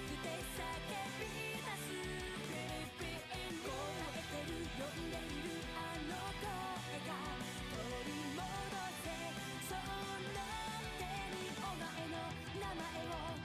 しくて叫び出す Creeping 声えてる呼んでいるあの声が取り戻せその手にお前の名前を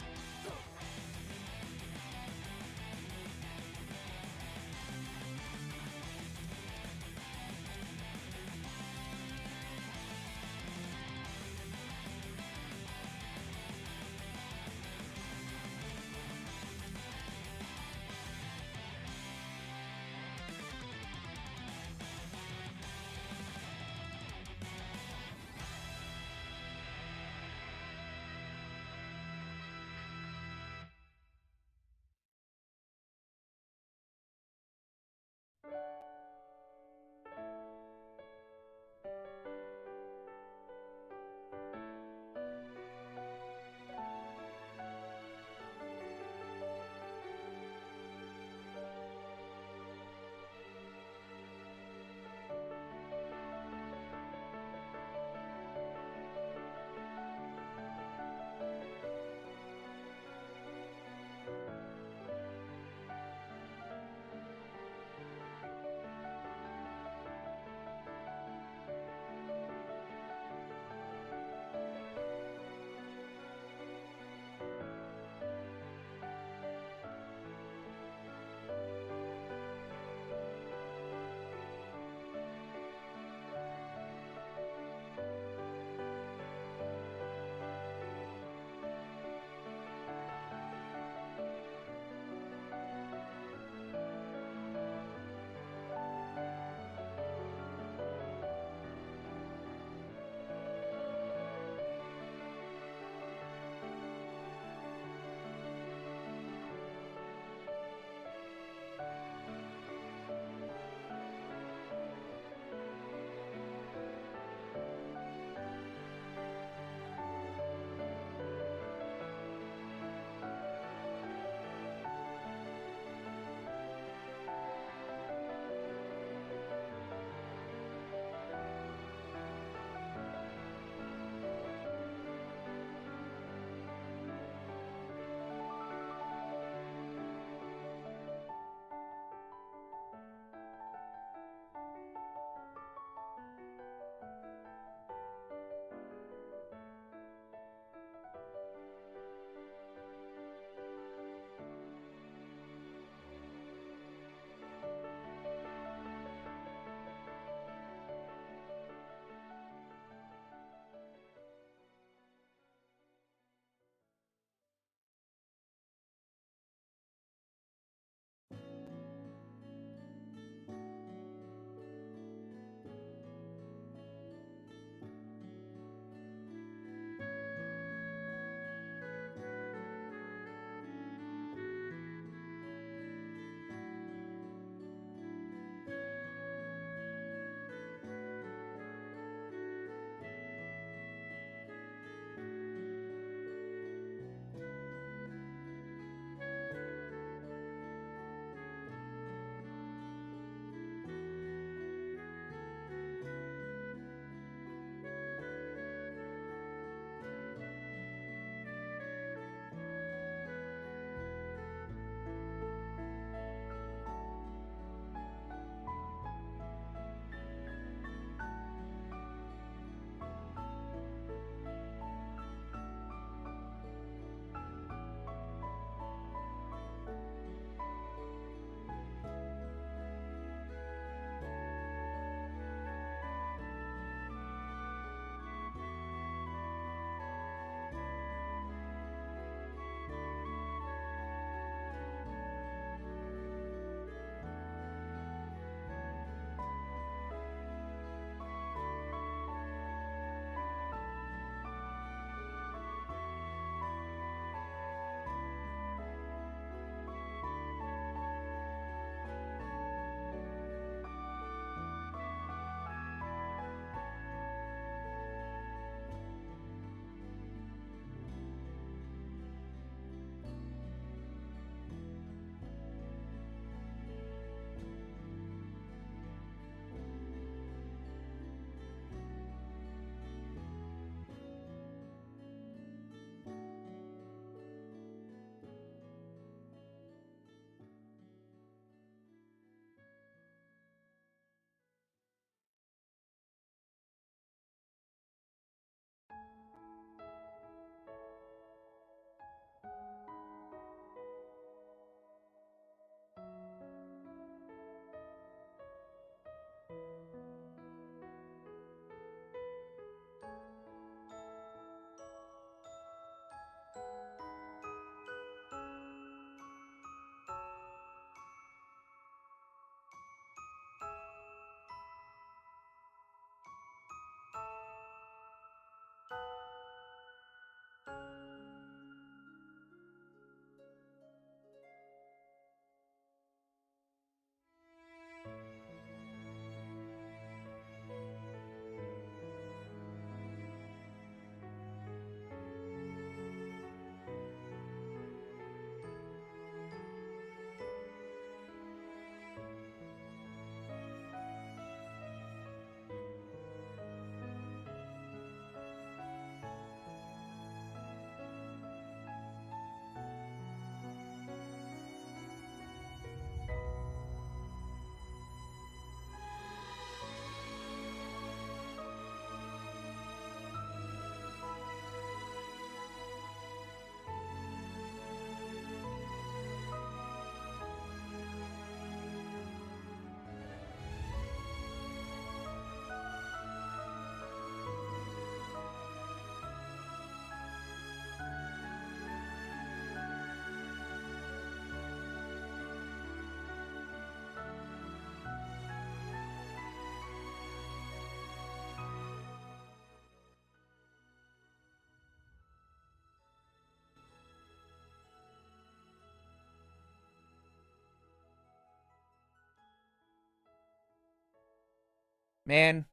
Man,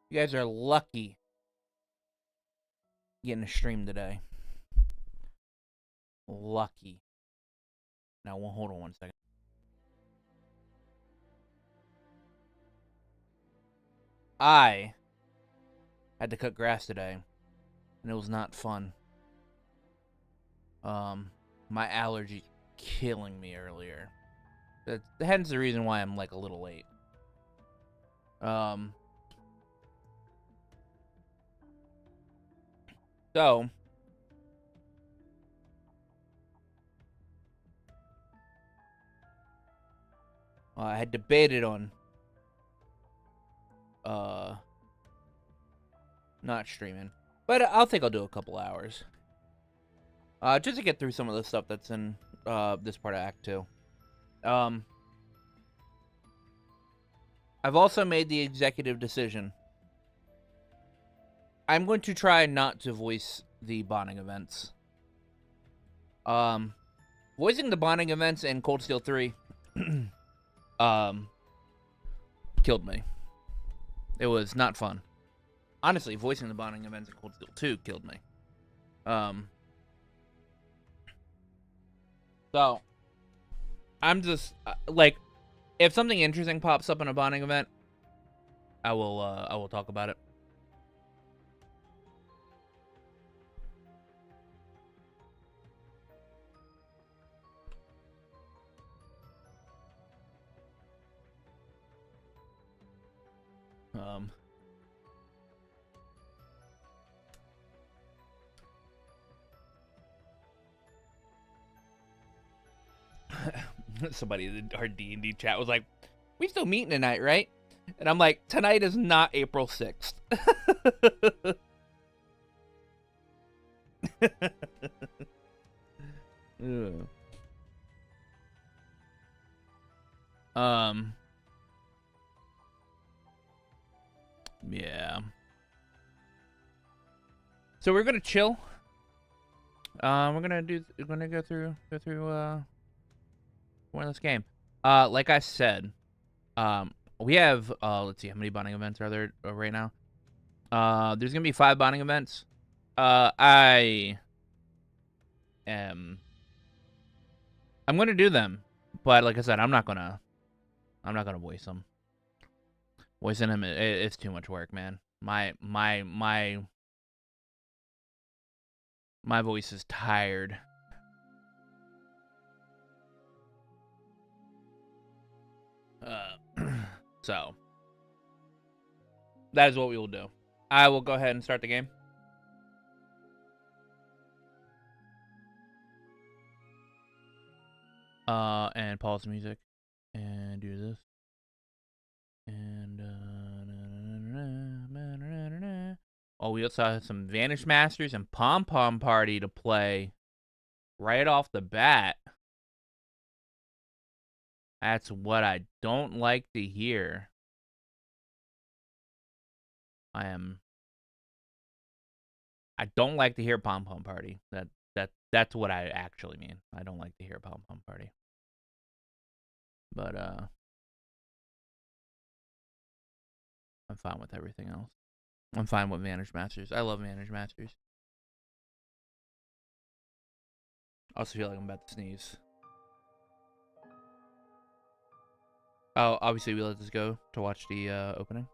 you guys are lucky getting a stream today. Lucky. Now, hold on 1 second. I had to cut grass today, and it was not fun. My allergy killing me earlier. Hence the reason why I'm like a little late. So I had debated on not streaming, but I'll think I'll do a couple hours. Just to get through some of the stuff that's in this part of Act 2. I've also made the executive decision. I'm going to try not to voice the bonding events. Voicing the bonding events in Cold Steel 3 killed me. It was not fun. Honestly, voicing the bonding events in Cold Steel 2 killed me. So I'm just like, if something interesting pops up in a bonding event, I will talk about it. Somebody in our D&D chat was like, "We still meeting tonight, right?" And I'm like, "Tonight is not April 6th." Yeah. So we're gonna chill. We're gonna go through one of this game. Like I said, we have let's see, how many bonding events are there right now? There's gonna be 5 bonding events. I'm gonna do them, but like I said, I'm not gonna voice them. Voicing him, it's too much work, man. My voice is tired. So that is what we will do. I will go ahead and start the game. And pause the music and do this. And oh, we also have some Vanish Masters and Pom Pom Party to play right off the bat. That's what I don't like to hear. I don't like to hear Pom Pom Party. That's what I actually mean. I don't like to hear Pom Pom Party. But I'm fine with everything else. I'm fine with Vanish Masters. I love Vanish Masters. I also feel like I'm about to sneeze. Oh, obviously we let this go to watch the opening.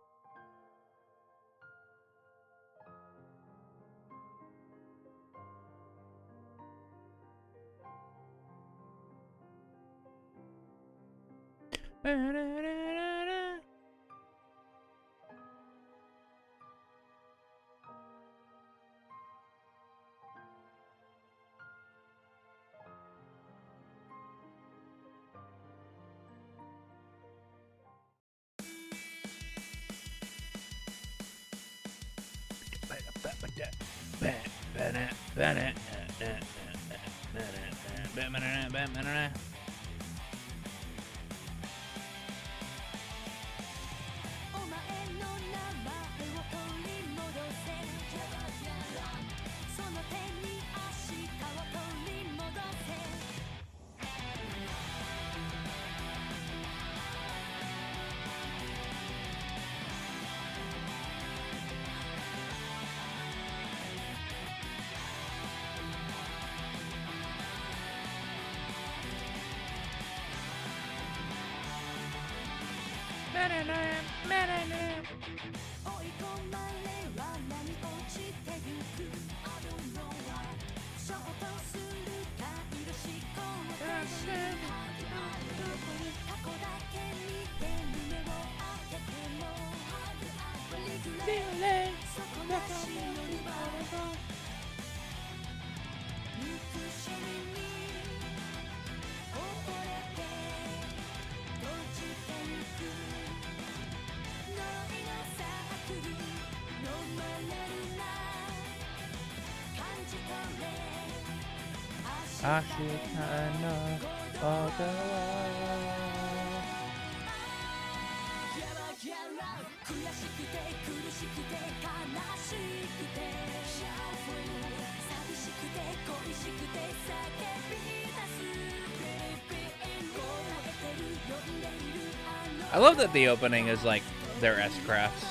I love that the opening is like their S-Crafts.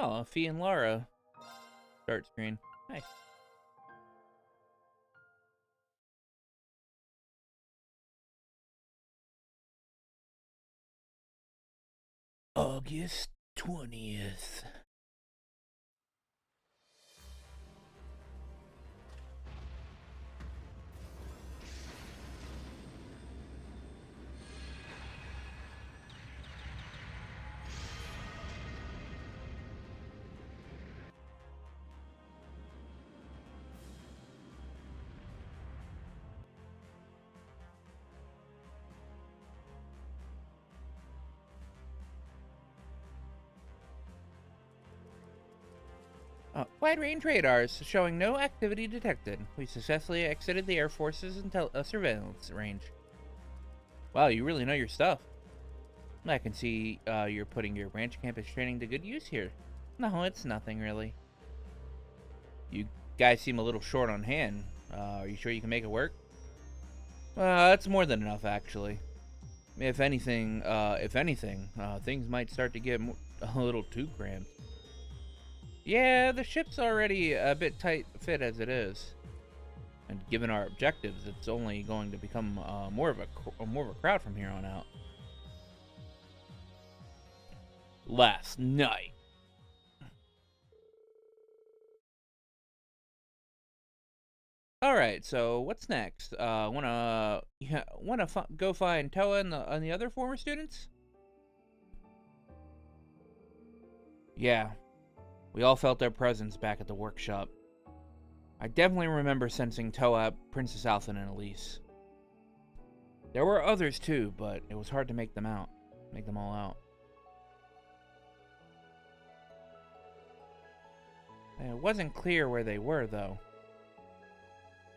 Oh, Fee and Laura. Start screen. Nice. August 20th. Wide-range radars showing no activity detected. We successfully exited the Air Force's surveillance range. Wow, you really know your stuff. I can see you're putting your branch campus training to good use here. No, it's nothing really. You guys seem a little short on hand. Are you sure you can make it work? That's more than enough, actually. If anything, things might start to get a little too cramped. Yeah, the ship's already a bit tight fit as it is, and given our objectives, it's only going to become more of a crowd from here on out. Last night. All right, so what's next? Wanna go find Toa and the other former students? Yeah. We all felt their presence back at the workshop. I definitely remember sensing Toa, Princess Alpha, and Elise. There were others too, but it was hard to make them all out. It wasn't clear where they were, though.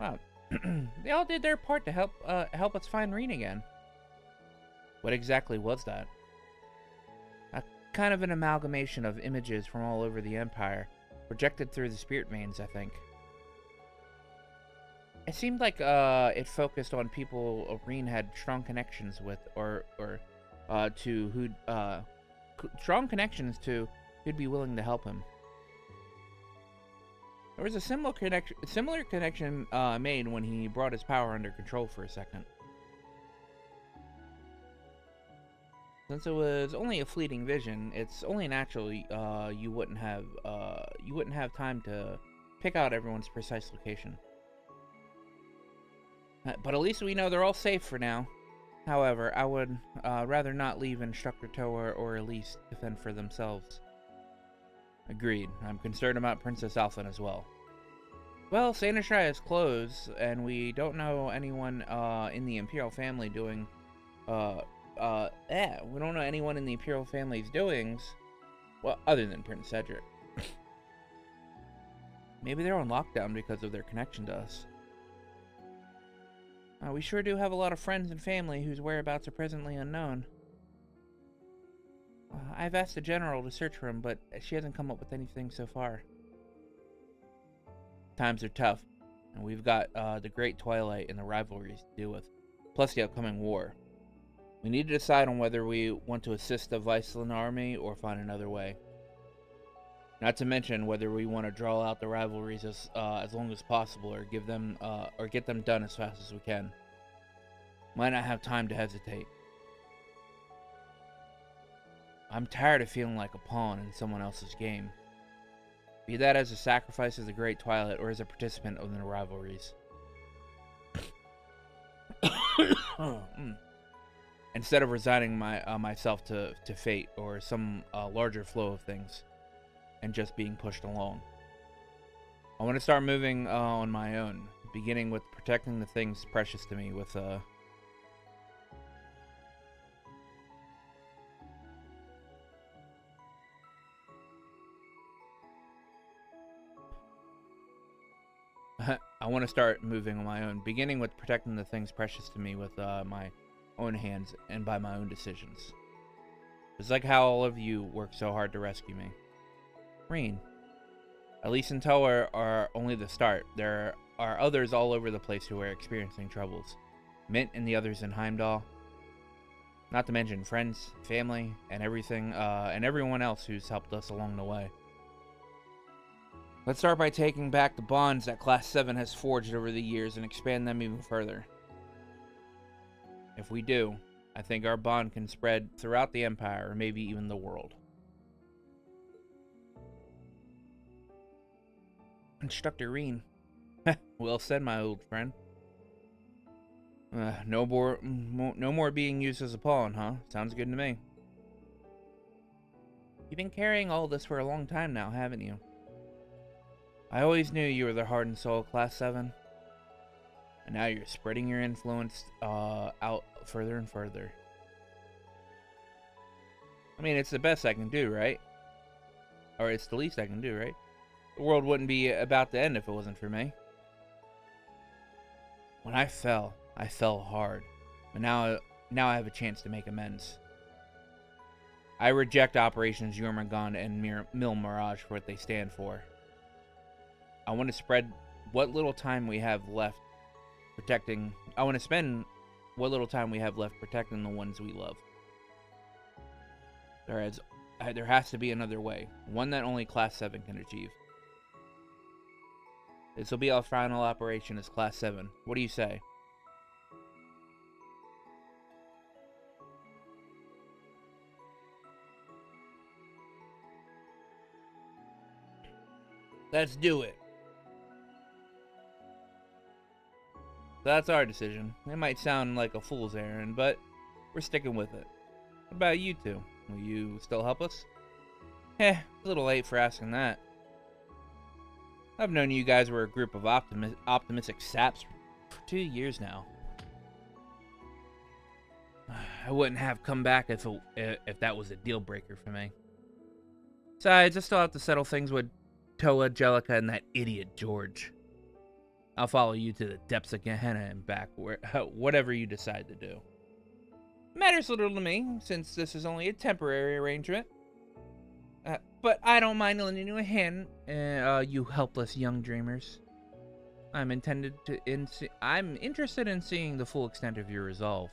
Wow, they all did their part to help us find Reen again. What exactly was that? Kind of an amalgamation of images from all over the Empire, projected through the spirit veins, I think. It seemed like it focused on people Reen had strong connections with, strong connections to who'd be willing to help him. There was a similar connection made when he brought his power under control for a second. Since it was only a fleeting vision, it's only natural you wouldn't have time to pick out everyone's precise location. But at least we know they're all safe for now. However, I would rather not leave Instructor Toa or Elise to fend for themselves. Agreed. I'm concerned about Princess Alpha as well. Well, Sanishai is closed, and we don't know anyone in the Imperial family doing we don't know anyone in the Imperial family's doings, well, other than Prince Cedric. Maybe they're on lockdown because of their connection to us. We sure do have a lot of friends and family whose whereabouts are presently unknown. I've asked the General to search for him, but she hasn't come up with anything so far. Times are tough, and we've got the Great Twilight and the rivalries to deal with, plus the upcoming war. We need to decide on whether we want to assist the Viceland army or find another way. Not to mention whether we want to draw out the rivalries as long as possible, or get them done as fast as we can. Might not have time to hesitate. I'm tired of feeling like a pawn in someone else's game. Be that as a sacrifice of the Great Twilight or as a participant in the rivalries. Instead of resigning myself to fate or some larger flow of things and just being pushed along. I want to start moving on my own, beginning with protecting the things precious to me with I want to start moving on my own, beginning with protecting the things precious to me with my own hands and by my own decisions. It's like how all of you worked so hard to rescue me. Reen. At least until are only the start. There are others all over the place who are experiencing troubles. Mint and the others in Heimdall. Not to mention friends, family, and everything, and everyone else who's helped us along the way. Let's start by taking back the bonds that Class 7 has forged over the years and expand them even further. If we do, I think our bond can spread throughout the Empire, or maybe even the world. Instructor Reen. Well said, my old friend. No more being used as a pawn, huh? Sounds good to me. You've been carrying all this for a long time now, haven't you? I always knew you were the heart and soul of Class 7. And now you're spreading your influence out further and further. I mean, it's the best I can do, right? Or it's the least I can do, right? The world wouldn't be about to end if it wasn't for me. When I fell hard. But now I have a chance to make amends. I reject Operations Jormungand and Mil Mirage for what they stand for. I want to spread what little time we have left protecting. I want to spend what little time we have left protecting the ones we love. There has to be another way, one that only Class 7 can achieve. This will be our final operation as Class 7. What do you say? Let's do it. That's our decision. It might sound like a fool's errand, but we're sticking with it. What about you two? Will you still help us? A little late for asking that. I've known you guys were a group of optimistic saps for 2 years now. I wouldn't have come back if that was a deal breaker for me. Besides, I still have to settle things with Toa, Jellica, and that idiot George. I'll follow you to the depths of Gehenna and back, whatever you decide to do. Matters little to me, since this is only a temporary arrangement. But I don't mind lending you a hand, you helpless young dreamers. I'm interested in seeing the full extent of your resolve.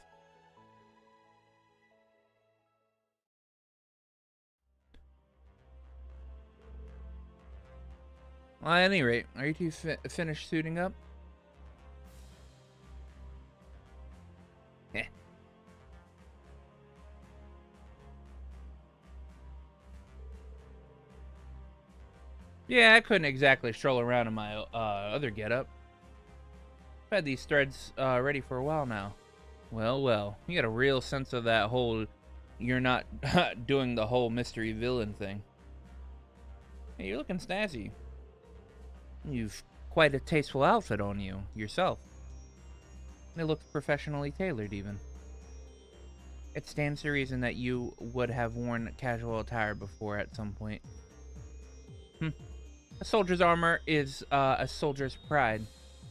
Well, at any rate, are you two finished suiting up? Yeah, I couldn't exactly stroll around in my other getup. I've had these threads ready for a while now. Well, you got a real sense of that whole, you're not doing the whole mystery villain thing. Hey, you're looking snazzy. You've quite a tasteful outfit on you, yourself. It looks professionally tailored, even. It stands to reason that you would have worn casual attire before at some point. A soldier's armor is a soldier's pride,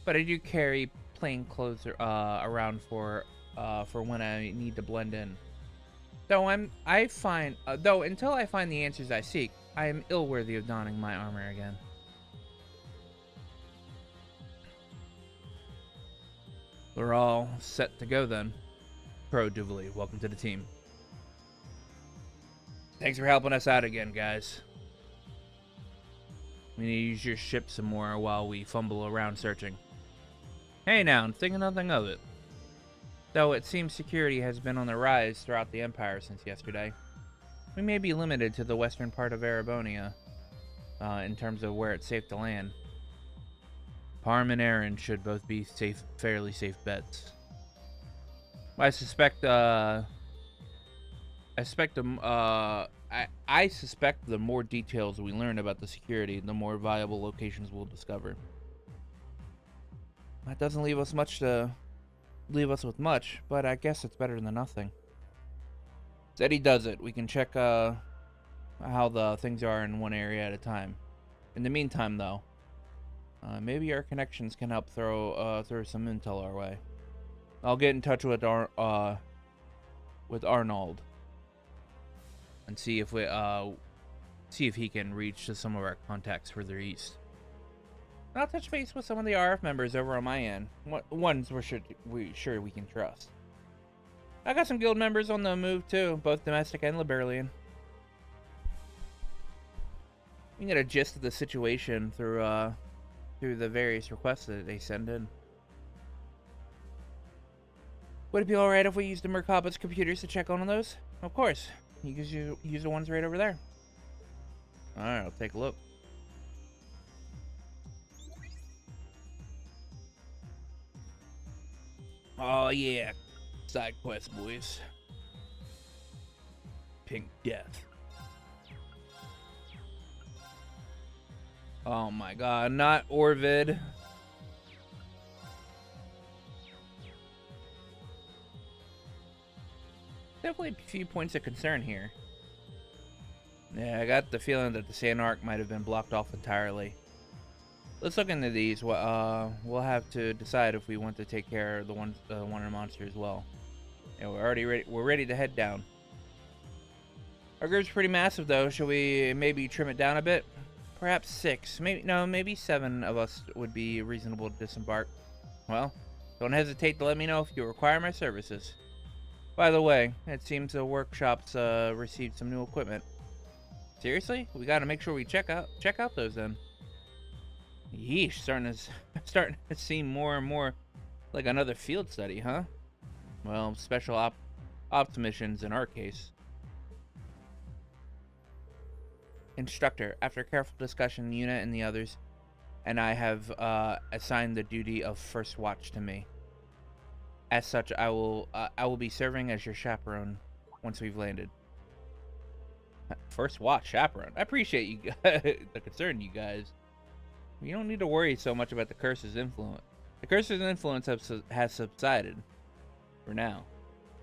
but I do carry plain clothes around for when I need to blend in. Though until I find the answers I seek, I am ill worthy of donning my armor again. We're all set to go then. Pro Duvally, welcome to the team. Thanks for helping us out again, guys. We need to use your ship some more while we fumble around searching. Hey now, I'm thinking nothing of it. Though it seems security has been on the rise throughout the Empire since yesterday, we may be limited to the western part of Erebonia in terms of where it's safe to land. Parm and Aaron should both be fairly safe bets. I suspect the more details we learn about the security, the more viable locations we'll discover. That doesn't leave us with much, but I guess it's better than nothing. Steady does it. We can check how the things are in one area at a time. In the meantime, though, maybe our connections can help throw some intel our way. I'll get in touch with Arnold and see if he can reach to some of our contacts further east. I'll touch base with some of the RF members over on my end. Ones we're sure we can trust. I got some guild members on the move too, both domestic and Liberalian. We can get a gist of the situation through the various requests that they send in. Would it be alright if we used the Merkaba's computers to check on those? Of course. You can use the ones right over there. Alright, I'll take a look. Oh yeah, side quest, boys. Pink Death. Oh my god, not Orvid. Definitely a few points of concern here. Yeah, I got the feeling that the Sand Arc might have been blocked off entirely. Let's look into these. We'll have to decide if we want to take care of the Wonder Monster as well. Yeah, we're already ready. We're ready to head down. Our group's pretty massive, though. Should we maybe trim it down a bit? Perhaps 6. Maybe 7 of us would be reasonable to disembark. Well, don't hesitate to let me know if you require my services. By the way, it seems the workshops received some new equipment. Seriously? We gotta make sure we check out those then. Yeesh, starting to seem more and more like another field study, huh? Well, special ops missions in our case. Instructor, after careful discussion, Yuna and the others and I have assigned the duty of first watch to me. As such, I will be serving as your chaperone once we've landed. First watch chaperone. I appreciate you the concern, you guys. You don't need to worry so much about the curse's influence. The curse's influence has subsided for now.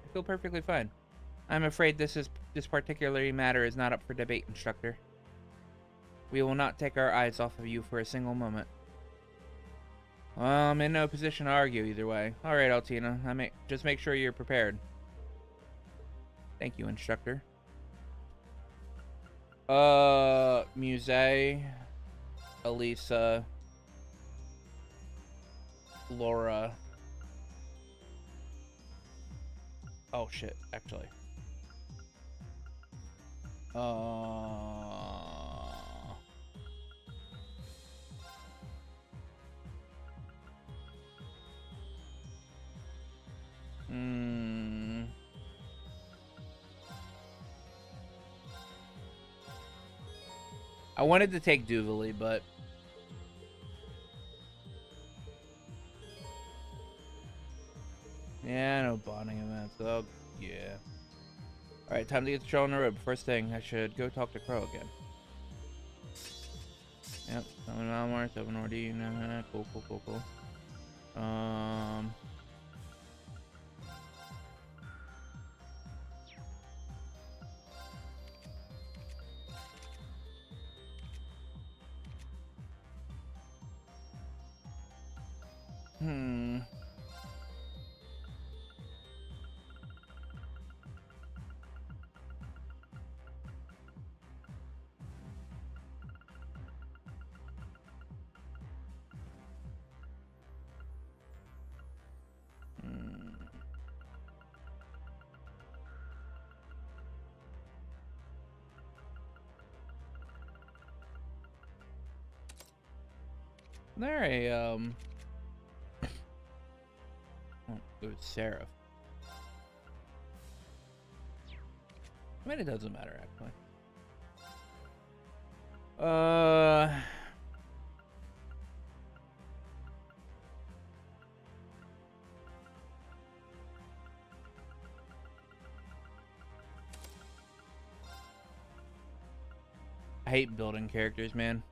I feel perfectly fine. I'm afraid this particular matter is not up for debate, Instructor. We will not take our eyes off of you for a single moment. Well, I'm in no position to argue either way. Alright, Altina. Just make sure you're prepared. Thank you, Instructor. Muse, Elisa, Laura. Oh shit, actually. I wanted to take Duvally, but yeah, no bonding events. Oh, yeah. Alright, time to get the show on the road. But first thing, I should go talk to Crow again. Yep, 7 Malmar, 7 RD. Nah, cool. Hmm. There oh, it was Seraph. I mean, it doesn't matter actually. I hate building characters, man.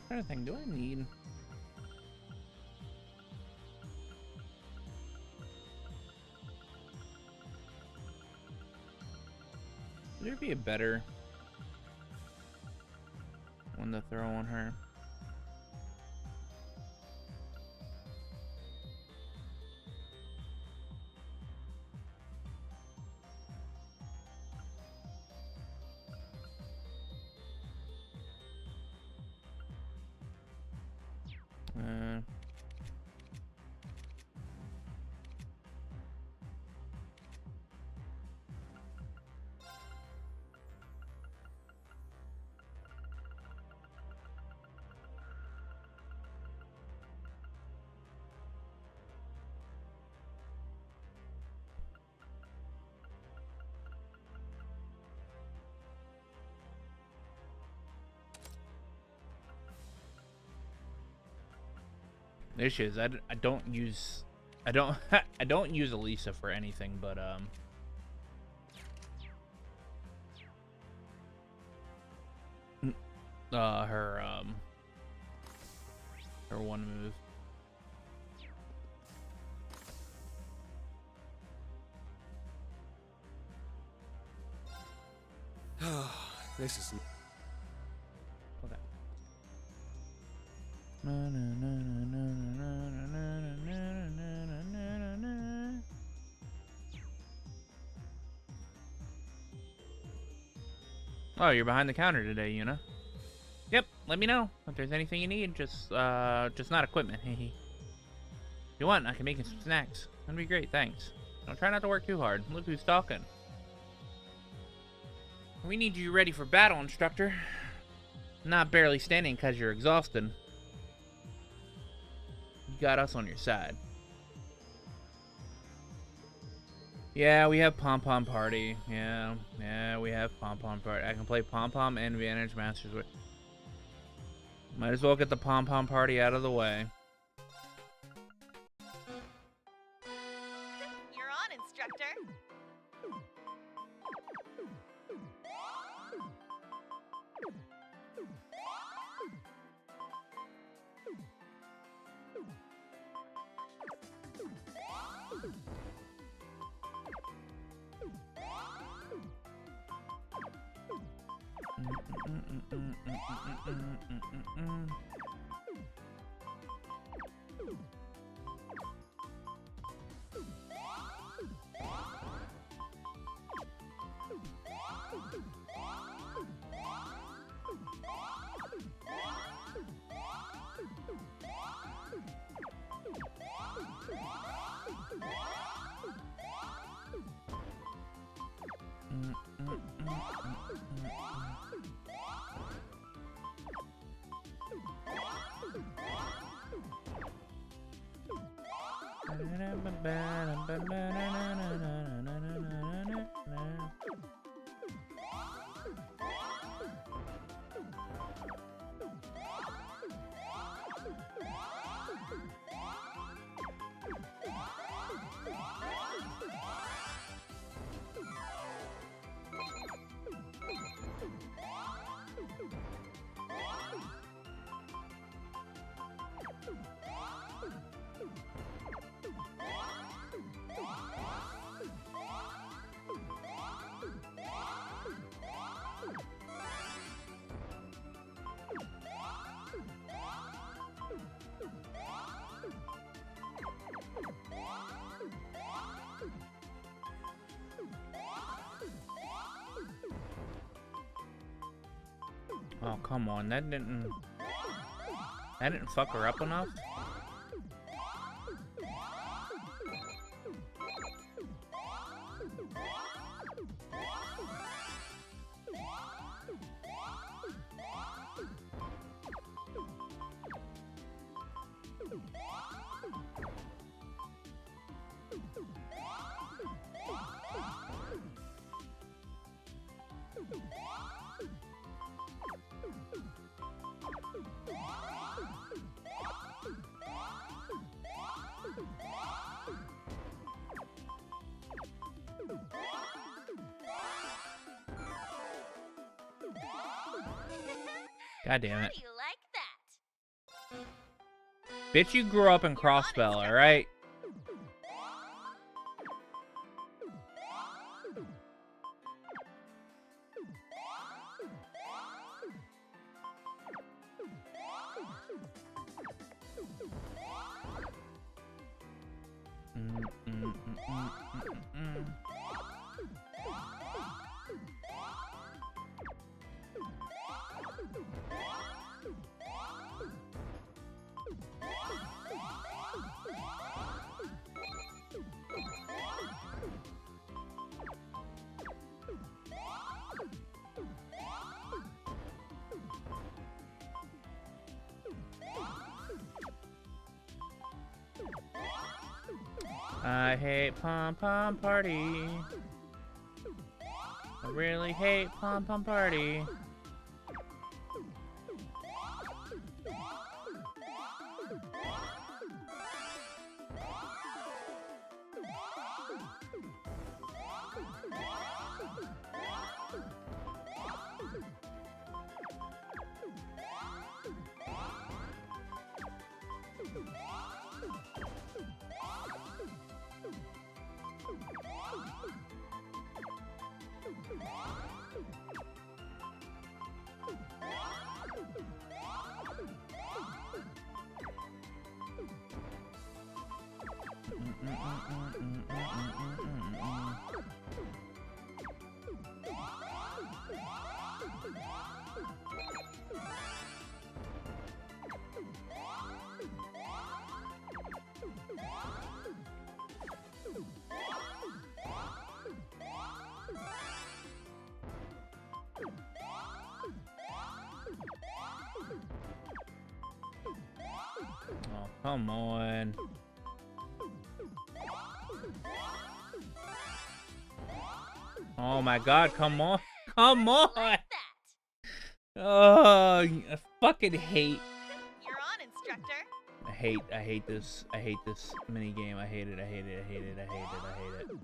What kind of thing do I need? Would there be a better one to throw on her? The issue is I don't use I don't use Elisa for anything but her one move. This is Okay. Oh, you're behind the counter today, Yuna. Yep, let me know if there's anything you need. Just not equipment. If you want, I can make you some snacks. That'd be great, thanks. Don't try not to work too hard. Look who's talking. We need you ready for battle, instructor. Not barely standing because you're exhausted. You got us on your side. Yeah, we have Pom-Pom Party. Yeah, we have Pom-Pom Party. I can play Pom-Pom and Vantage Masters with. Might as well get the Pom-Pom Party out of the way. You're on, instructor. Oh, come on. That didn't fuck her up enough? God damn it. How do you like that? Bitch, you grew up in Crossbell, alright? I hate Pom Pom Party. I really hate Pom Pom Party. Oh, come on. Oh my god, come on. Come on! Like that. Oh, I fucking hate. You're on, instructor. I hate this mini game. I hate it. I hate it. I hate it. I hate it. I hate it.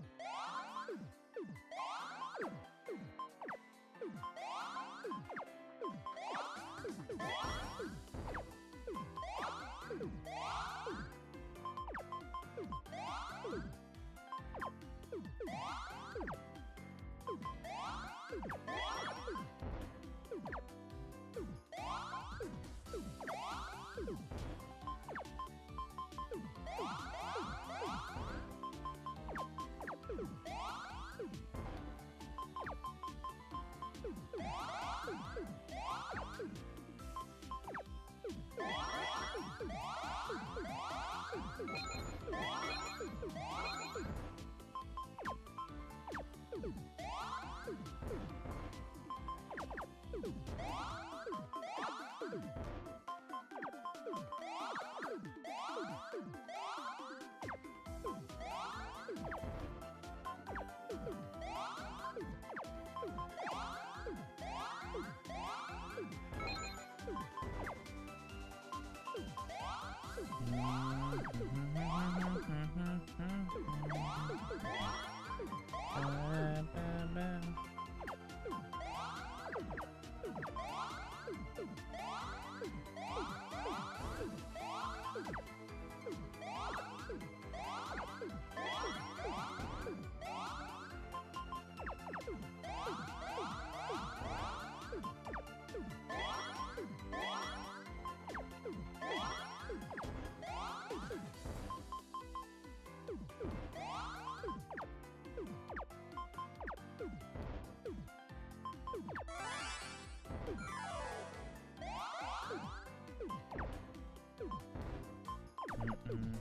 One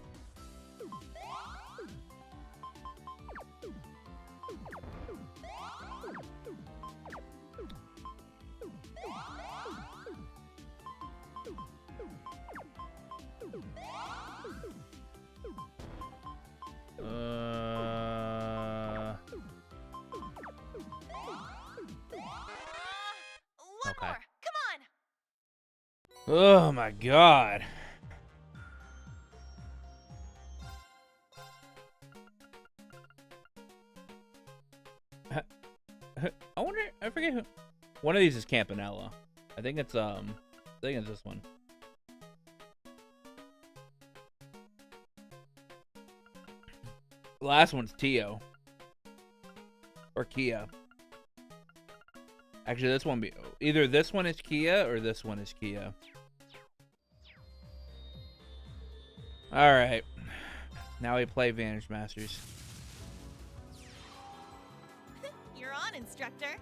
Okay. more. Come on. Oh my god. I wonder. I forget who. One of these is Campanella. I think it's this one. The last one's Tio. Or Kia. Actually, this one either this one is Kia or this one is Kia. All right. Now we play Vanish Masters. You're on, instructor.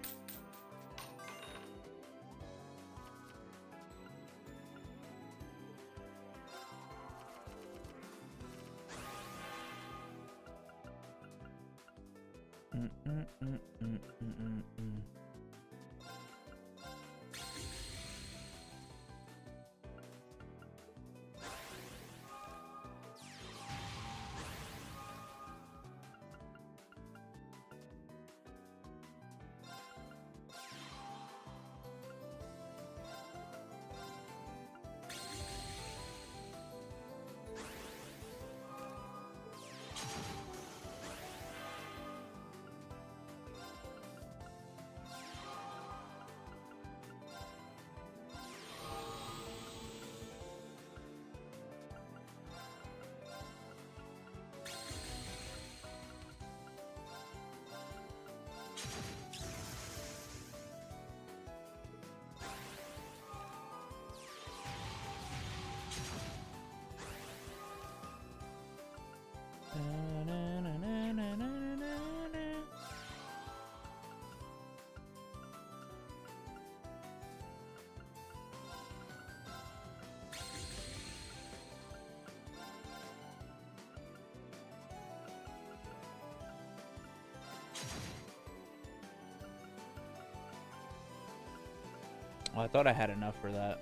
Well, I thought I had enough for that.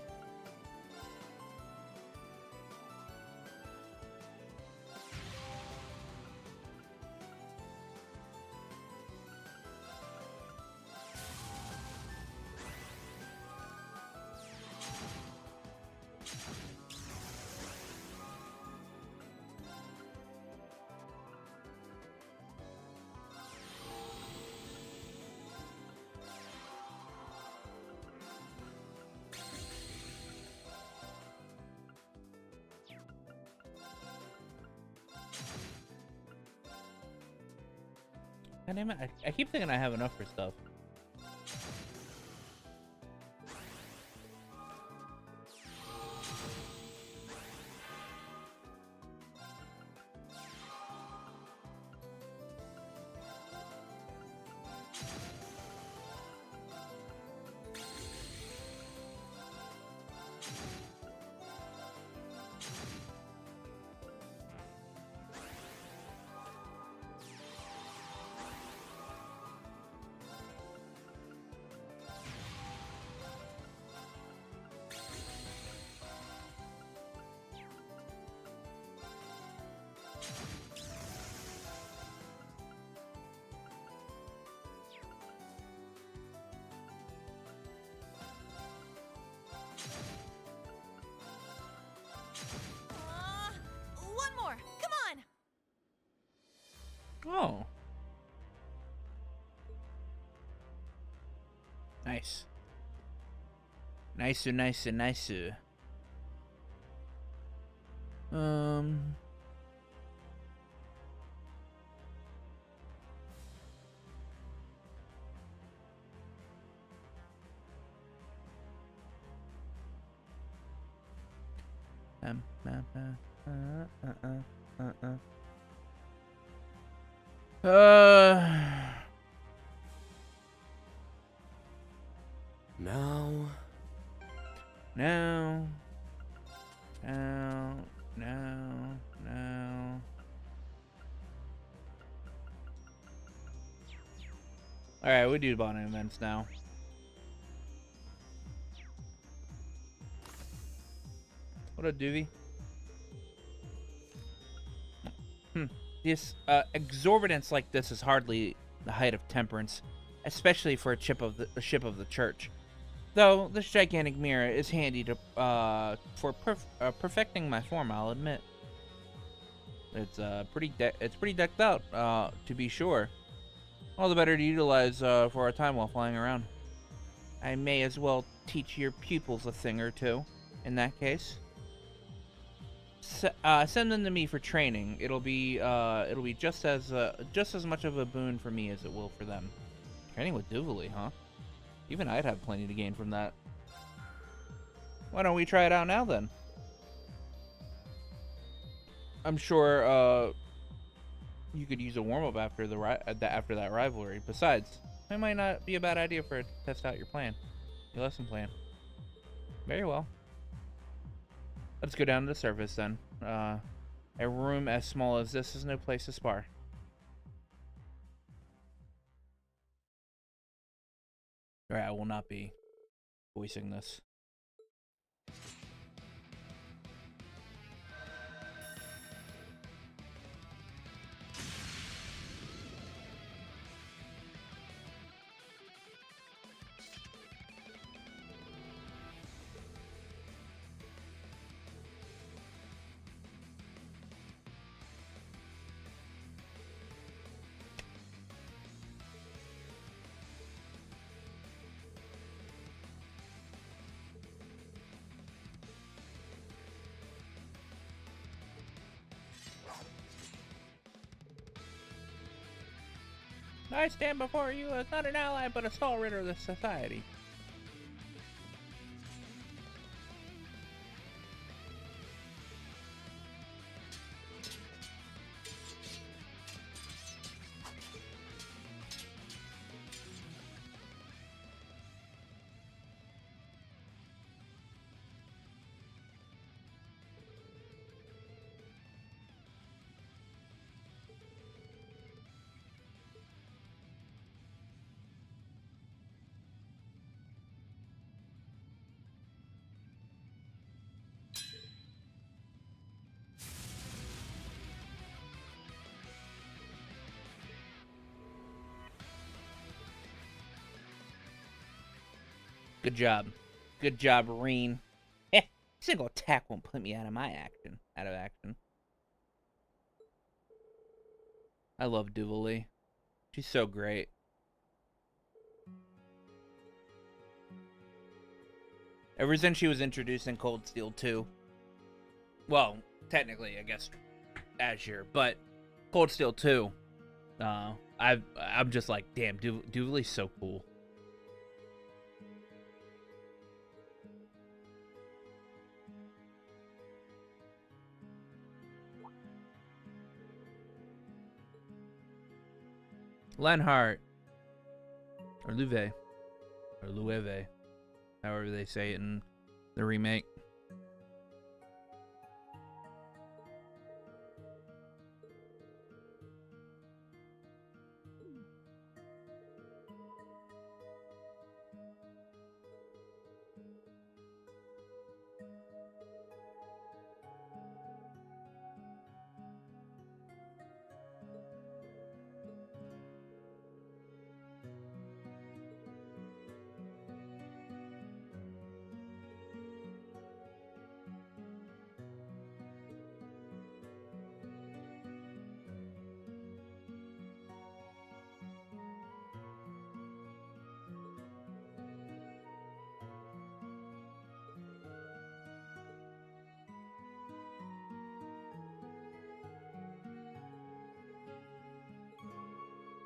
God damn it, I keep thinking I have enough for stuff. One more. Come on. Oh. Nice. Nice. Now. No. Alright, we do bonding events now. What up, Doovie? This exorbitance like this is hardly the height of temperance, especially for a ship of the church. Though this gigantic mirror is handy to for perfecting my form, I'll admit. It's pretty decked out, to be sure. All the better to utilize for our time while flying around. I may as well teach your pupils a thing or two. In that case, send them to me for training. It'll be just as much of a boon for me as it will for them. Training with Duvali, huh? Even I'd have plenty to gain from that. Why don't we try it out now then? I'm sure you could use a warm-up after that rivalry. Besides, it might not be a bad idea for it to test out your lesson plan. Very well. Let's go down to the surface then. A room as small as this is no place to spar. Alright, I will not be voicing this. I stand before you as not an ally, but a stalwart of the society. Good job. Good job, Reen. Single attack won't put me out of action. I love Duvali. She's so great. Ever since she was introduced in Cold Steel 2. Well, technically, I guess Azure, but Cold Steel 2. I'm just like, damn, Duvali's so cool. Lenhart, or Luve, or Lueve, however they say it in the remake.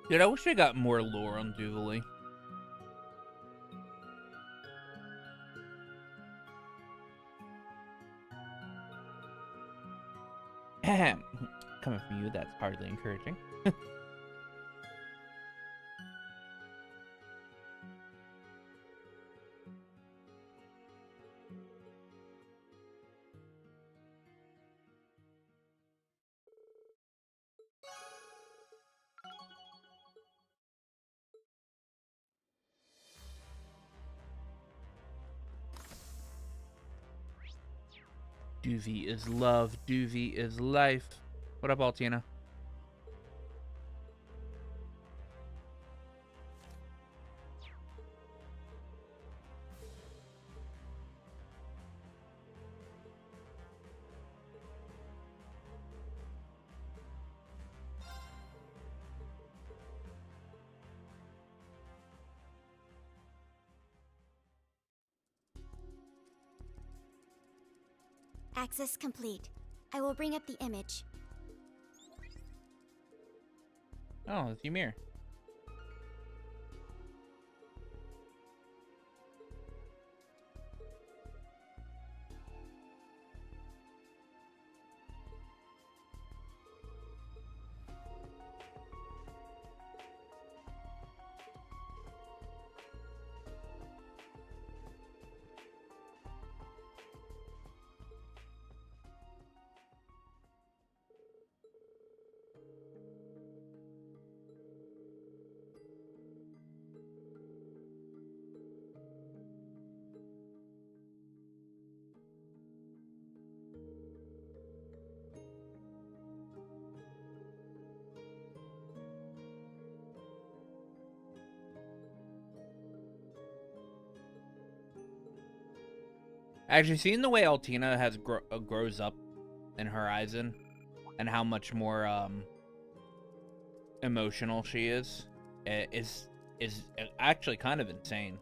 Dude, I wish I got more lore on Duvali. Ahem. Coming from you, that's hardly encouraging. Doovie is love. Doovie is life. What up, Altina? Access complete. I will bring up the image. Oh, it's Ymir. Actually, seeing the way Altina has grows up in Horizon, and how much more emotional she is actually kind of insane.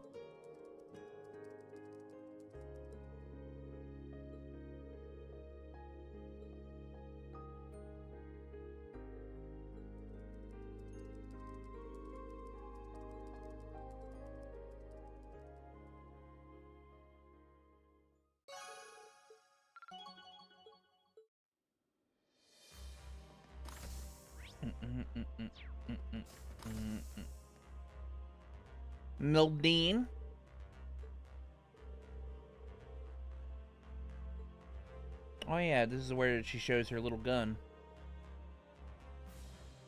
Mildine. Oh yeah, this is where she shows her little gun.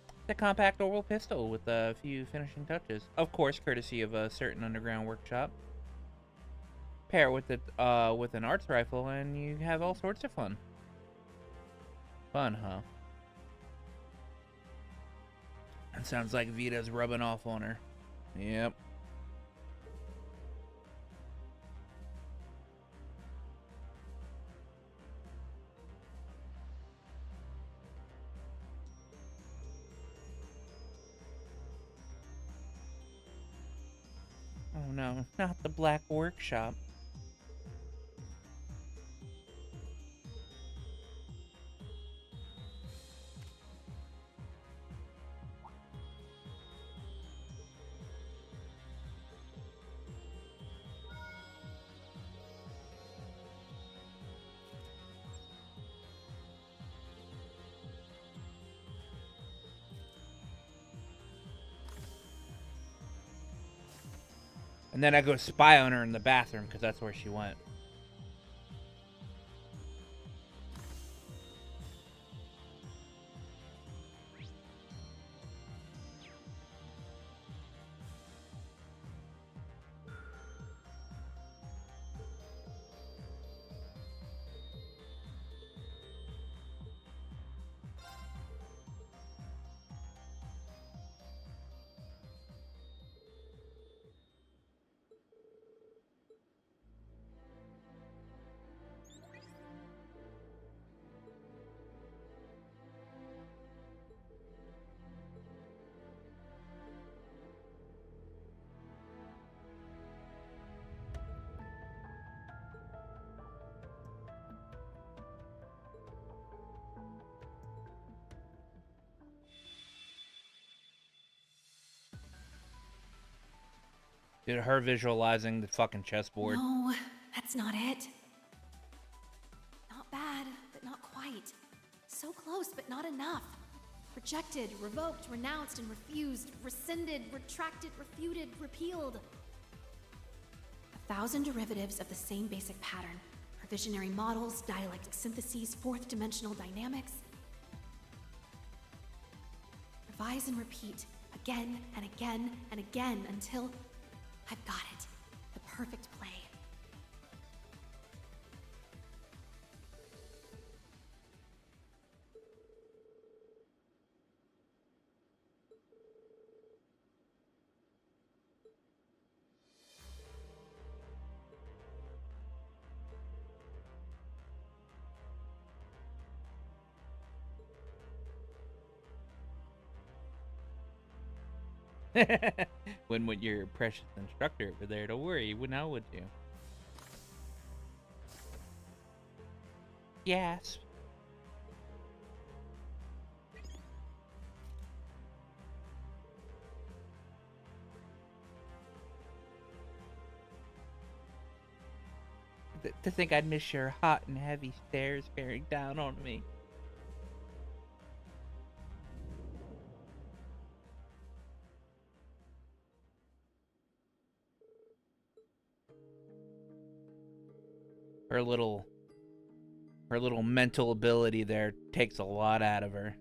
It's a compact oval pistol with a few finishing touches. Of course, courtesy of a certain underground workshop. Pair with it with an arts rifle and you have all sorts of fun. Fun, huh? It sounds like Vita's rubbing off on her. Yep. Oh no, not the Black Workshop. And then I go spy on her in the bathroom because that's where she went. Dude, her visualizing the fucking chessboard. No, that's not it. Not bad, but not quite. So close, but not enough. Rejected, revoked, renounced, and refused. Rescinded, retracted, refuted, repealed. 1,000 derivatives of the same basic pattern. Revisionary models, dialectic syntheses, fourth-dimensional dynamics. Revise and repeat, again and again and again until I've got it. The perfect play. When with your precious instructor over there, don't worry, now would you? Yes. To think I'd miss your hot and heavy stares bearing down on me. Her little mental ability there takes a lot out of her.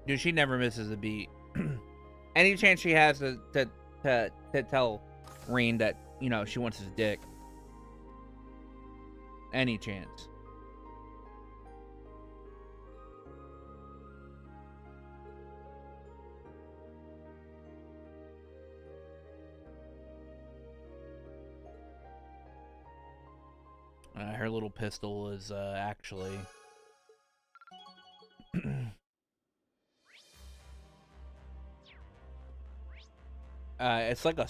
Dude, she never misses a beat. Any chance she has to tell Rain that, you know, she wants his dick. Any chance. Her little pistol is actually... it's like a,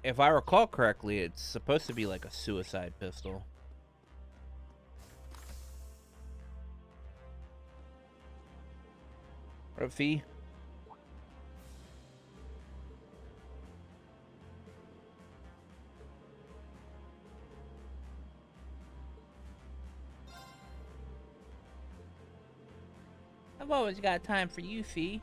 if I recall correctly, it's supposed to be like a suicide pistol. What up, Fee? I've always got time for you, Fee.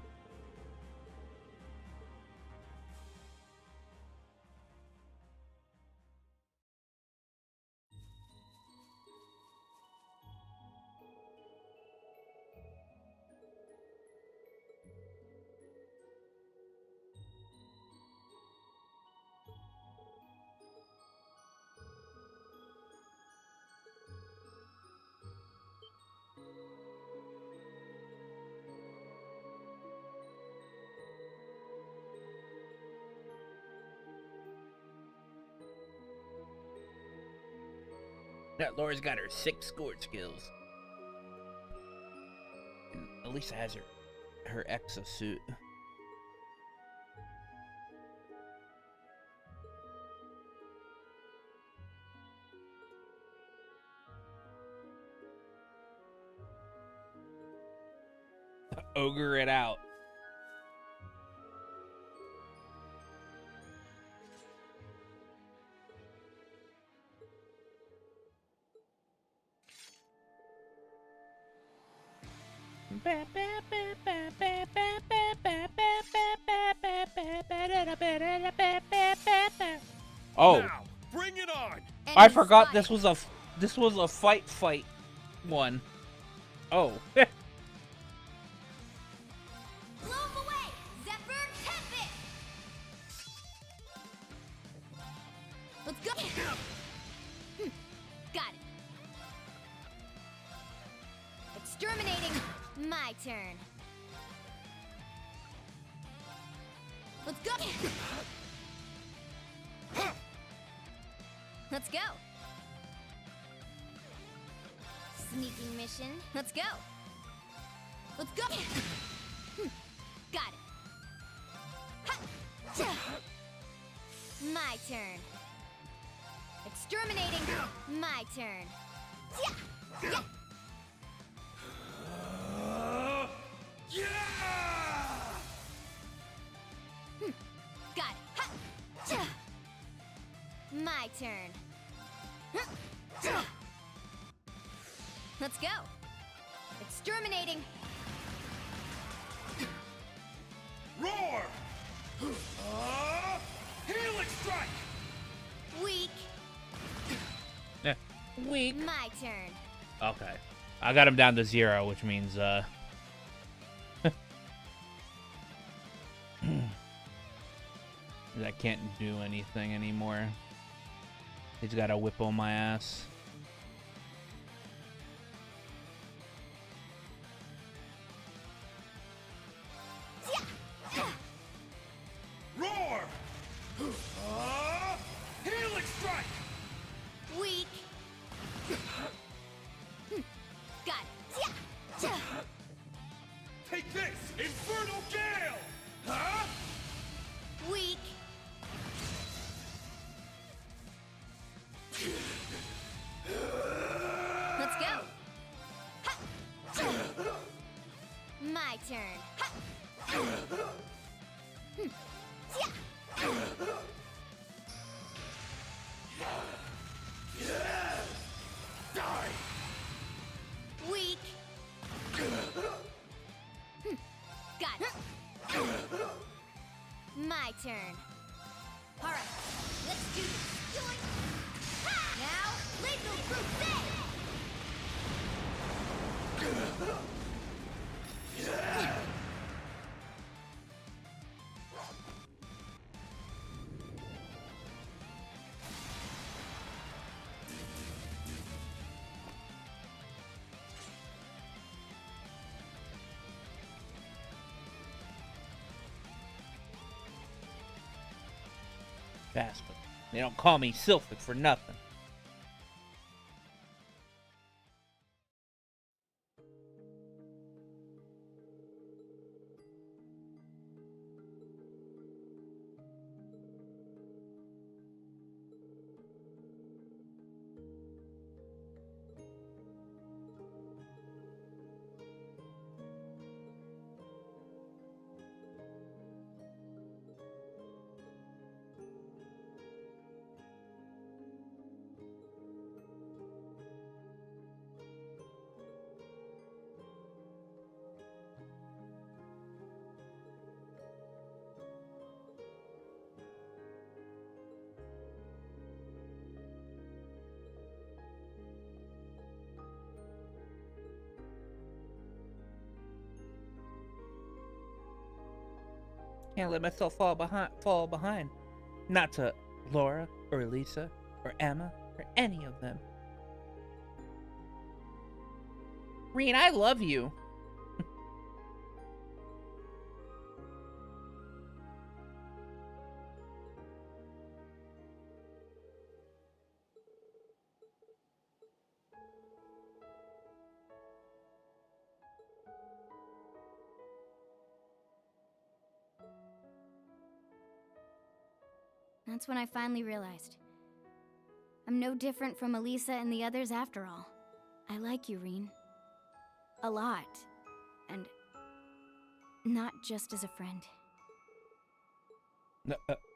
That Laura's got her 6 scored skills. And Elisa has her exosuit. Ogre it out. Oh, Now, bring it on! I forgot this was a fight one. Oh. Blow away! Zephyr Tempest! Let's go! Got it. Exterminating. My turn. Let's go! Let's go! Sneaking mission. Let's go! Let's go! Got it. Ha! My turn. Exterminating. My turn. Yeah! Yeah! Got it. Ha! My turn. Let's go. Exterminating. Roar! Helix strike! Weak. My turn. Okay. I got him down to 0, which means, I can't do anything anymore. He's got a whip on my ass. Roar! Healing strike! Weak. Got it. Take this! Infernal Gale! Huh? Weak. Let's go. Ha. My turn. Ha. Die! Weak. Got it. My turn. All right, let's do this. Join. Now, lethal crusade. Bastard. They don't call me Sylphic for nothing. Can't let myself fall behind. Not to Laura or Lisa or Emma or any of them. Reen, I love you. That's when I finally realized. I'm no different from Elisa and the others after all. I like you, Reen. A lot. And not just as a friend.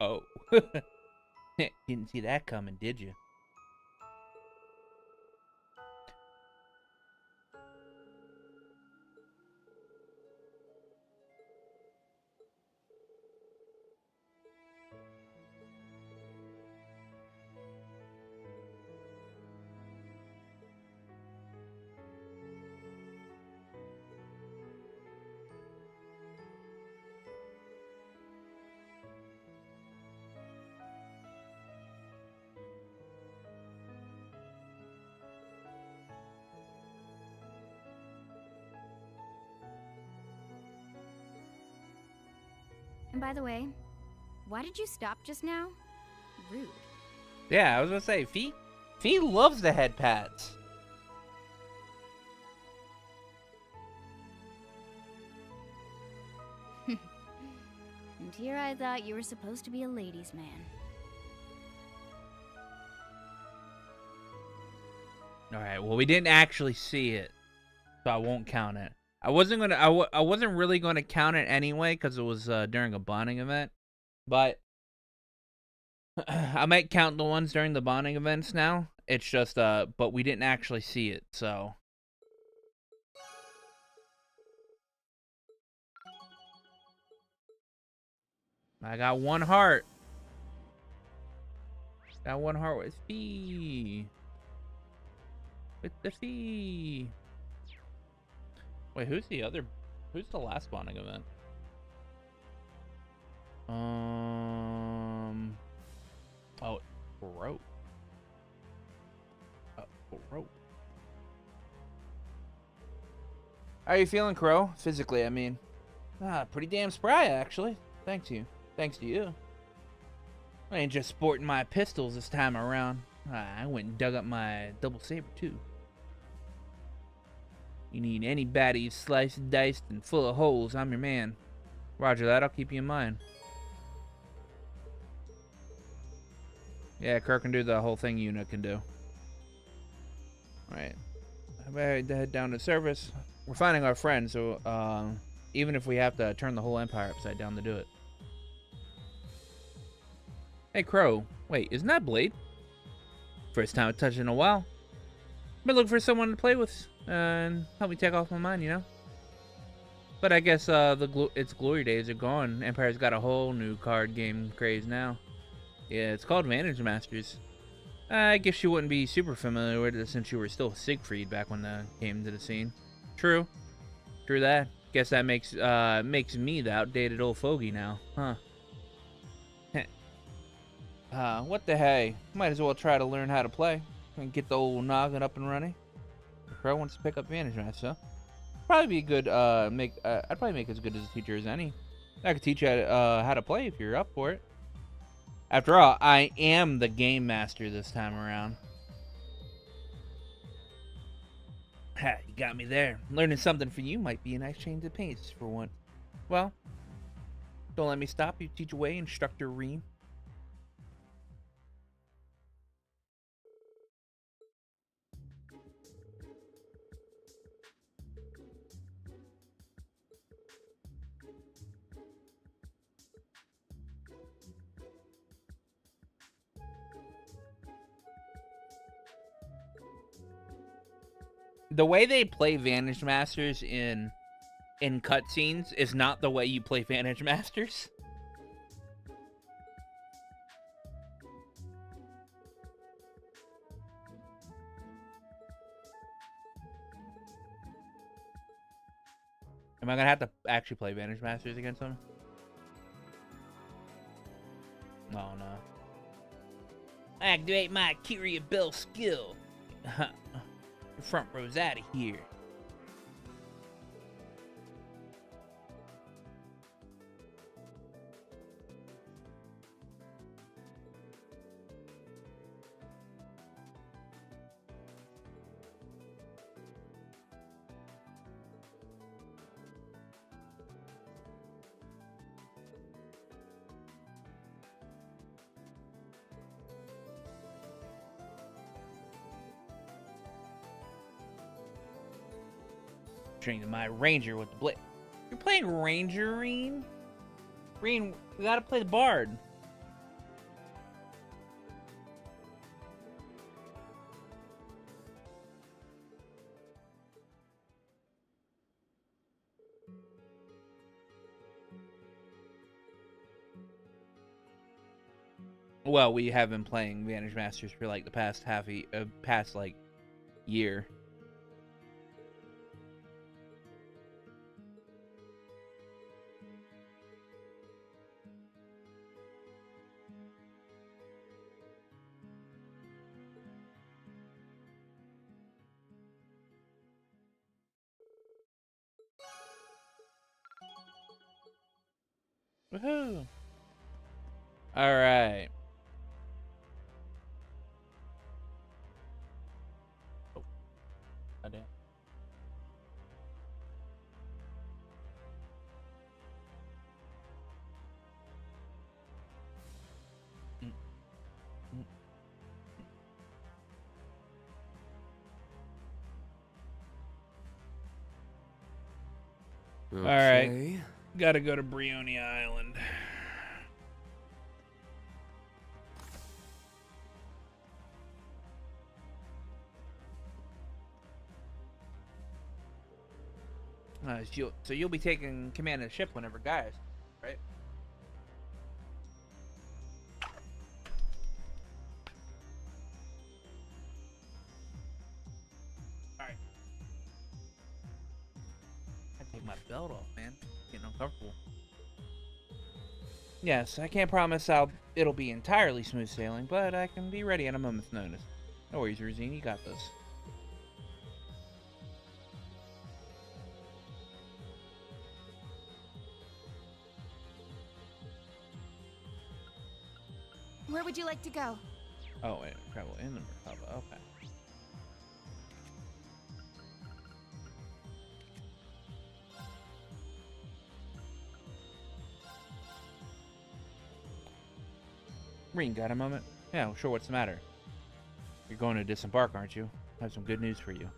Oh. Didn't see that coming, did you? And by the way, why did you stop just now? Rude. Yeah, I was gonna say, Fee loves the head pats. And here I thought you were supposed to be a ladies' man. Alright, well, we didn't actually see it, so I won't count it. I wasn't really gonna count it anyway because it was during a bonding event, but I might count the ones during the bonding events now. It's just but we didn't actually see it, so I got one heart. Got one heart with Fee. with the fee. Wait, who's the last spawning event? Oh, Crow. Crow. How are you feeling, Crow? Physically, I mean. Pretty damn spry, actually. Thanks to you. I ain't just sporting my pistols this time around. I went and dug up my double saber, too. You need any baddie sliced, diced, and full of holes, I'm your man. Roger that, I'll keep you in mind. Yeah, Crow can do the whole thing Yuna can do. Alright. I better head down to service. We're finding our friend, so even if we have to turn the whole Empire upside down to do it. Hey, Crow. Wait, isn't that Blade? First time I touched it in a while. Been looking for someone to play with and help me take off my mind, you know? But I guess its glory days are gone. Empire's got a whole new card game craze now. Yeah, it's called Vantage Masters. I guess you wouldn't be super familiar with it since you were still Siegfried back when that came to the scene. True that. Guess that makes me the outdated old fogey now, huh? What the hey? Might as well try to learn how to play and get the old noggin up and running. The Crow wants to pick up Vantage Master. Probably be good. I'd probably make as good as a teacher as any. I could teach you how to play if you're up for it. After all, I am the game master this time around. Ha, you got me there. Learning something for you might be a nice change of pace for one. Well, don't let me stop you. Teach away, Instructor Reem. The way they play Vantage Masters in cutscenes is not the way you play Vantage Masters. Am I gonna have to actually play Vantage Masters against them? Oh no. Activate my Kyria Bell skill. The front row's out of here. Training my ranger with the blade. You're playing ranger, Reen? Reen, we gotta play the bard. Well, we have been playing Vantage Masters for like the past past like year. Woohoo! All right. Oh, goddamn. Okay. All right. Gotta go to Brioni Island. So you'll be taking command of the ship whenever guys, right? Take my belt off, man. Getting uncomfortable. Yes, I can't promise it'll be entirely smooth sailing, but I can be ready at a moment's notice. No worries, Rosine, you got this. Where would you like to go? Oh, wait, travel in the Merkaba, okay. Reen, got a moment? Yeah, well, sure, what's the matter? You're going to disembark, aren't you? I have some good news for you.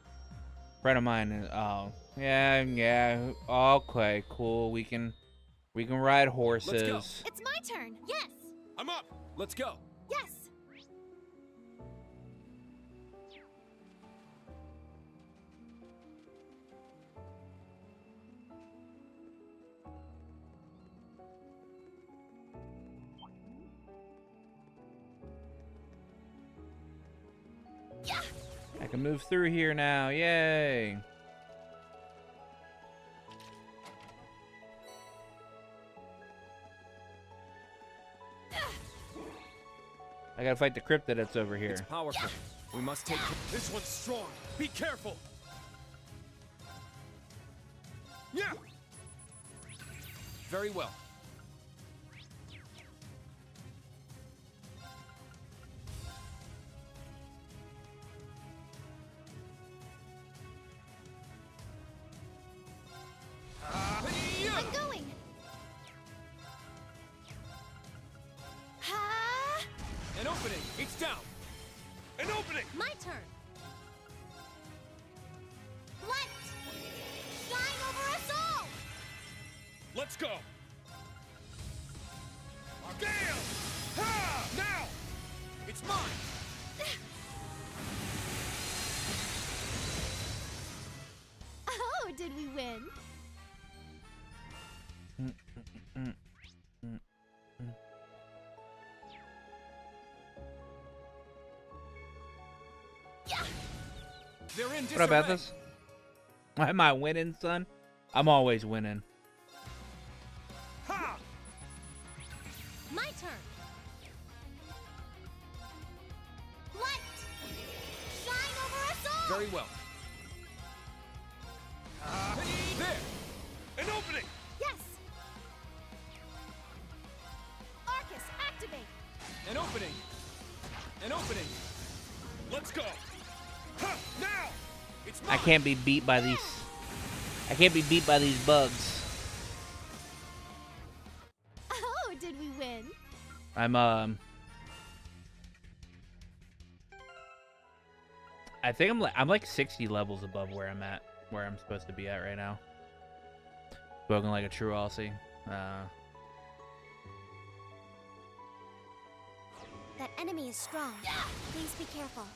Friend of mine is, oh, yeah, okay, cool, we can ride horses. Let's go. It's my turn. Yes. I'm up. Let's go. Yes. Yeah. I can move through here now, yay! I gotta fight the cryptid that's over here. It's powerful. We must take. This one's strong. Be careful. Yeah. Very well. I'm going. Ha! An opening. It's down. An opening. My turn. Light! Shine over us all! Let's go. Gale! Ha! Now! It's mine. Oh, did we win? They're in What about this? Am I winning, son? I'm always winning. Ha! My turn. Light! Shine over us all! Very well. There! An opening! Yes! Arcus, activate! An opening! An opening! Let's go! Ha! Now! It's mine! I can't be beat by these. I can't be beat by these bugs. Oh, did we win? I think I'm like 60 levels above where I'm supposed to be at right now. Spoken like a true Aussie. That enemy is strong. Please be careful.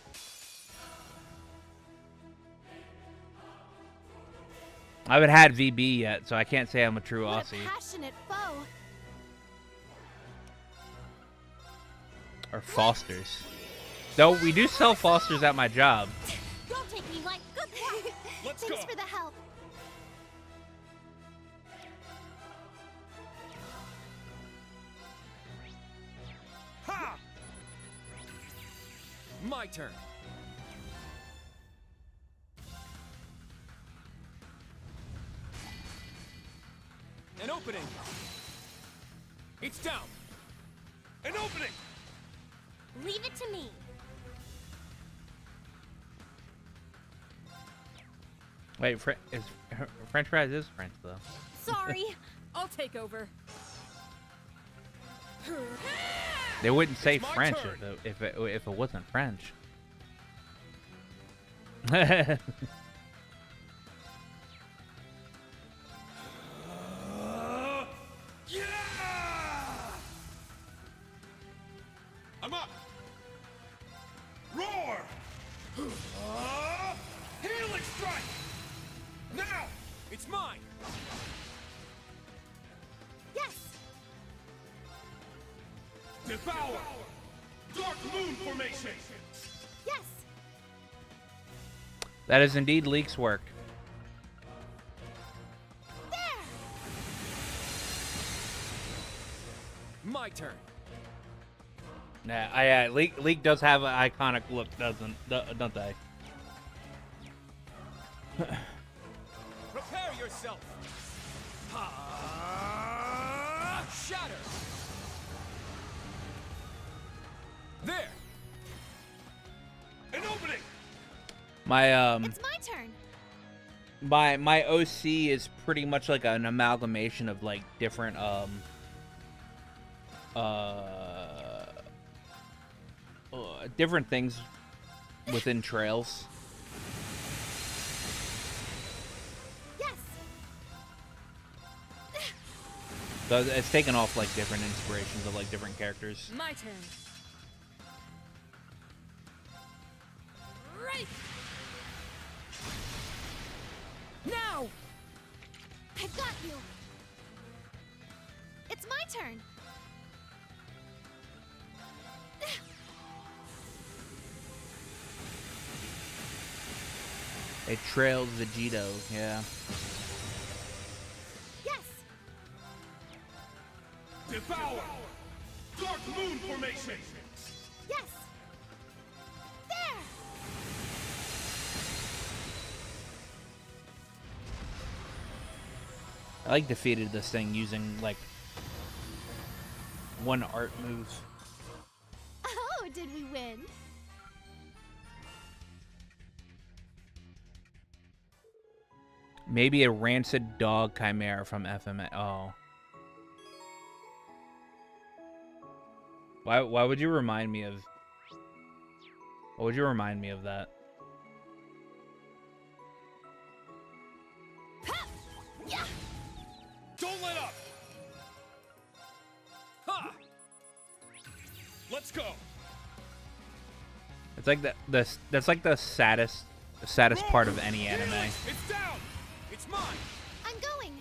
I haven't had VB yet, so I can't say I'm a true What Aussie. a passionate foe. Or Fosters. Though we do sell Fosters at my job. Don't take me like good luck. Let's Thanks go. for the help. Ha! My turn. An opening. It's down. An opening. Leave it to me. Wait, French fries is French though. Sorry, I'll take over. They wouldn't say It's my French turn. if it wasn't French. Yeah! I'm up. Roar! Healing strike! Now! It's mine! Yes. Devour! Dark Moon Formation! Yes. That is indeed Leek's work. My turn. Nah, League does have an iconic look, don't they? Prepare yourself. Shatter. There. An opening. My It's my turn. my OC is pretty much like an amalgamation of like different different things within trails. Yes. So it's taken off like different inspirations of like different characters. My turn. Right. Now. I've got you. It's my turn. It trails Vegito, yeah. Yes. Devour. Dark Moon Formation. Yes. There. I like defeated this thing using like one art move. Oh, did we win? Maybe a rancid dog chimera from FMA. Oh. Why would you remind me of... What would you remind me of that? Yeah. Don't let up. Ha! Let's go. It's like that's like the saddest part of any anime. It's down. It's mine. I'm going.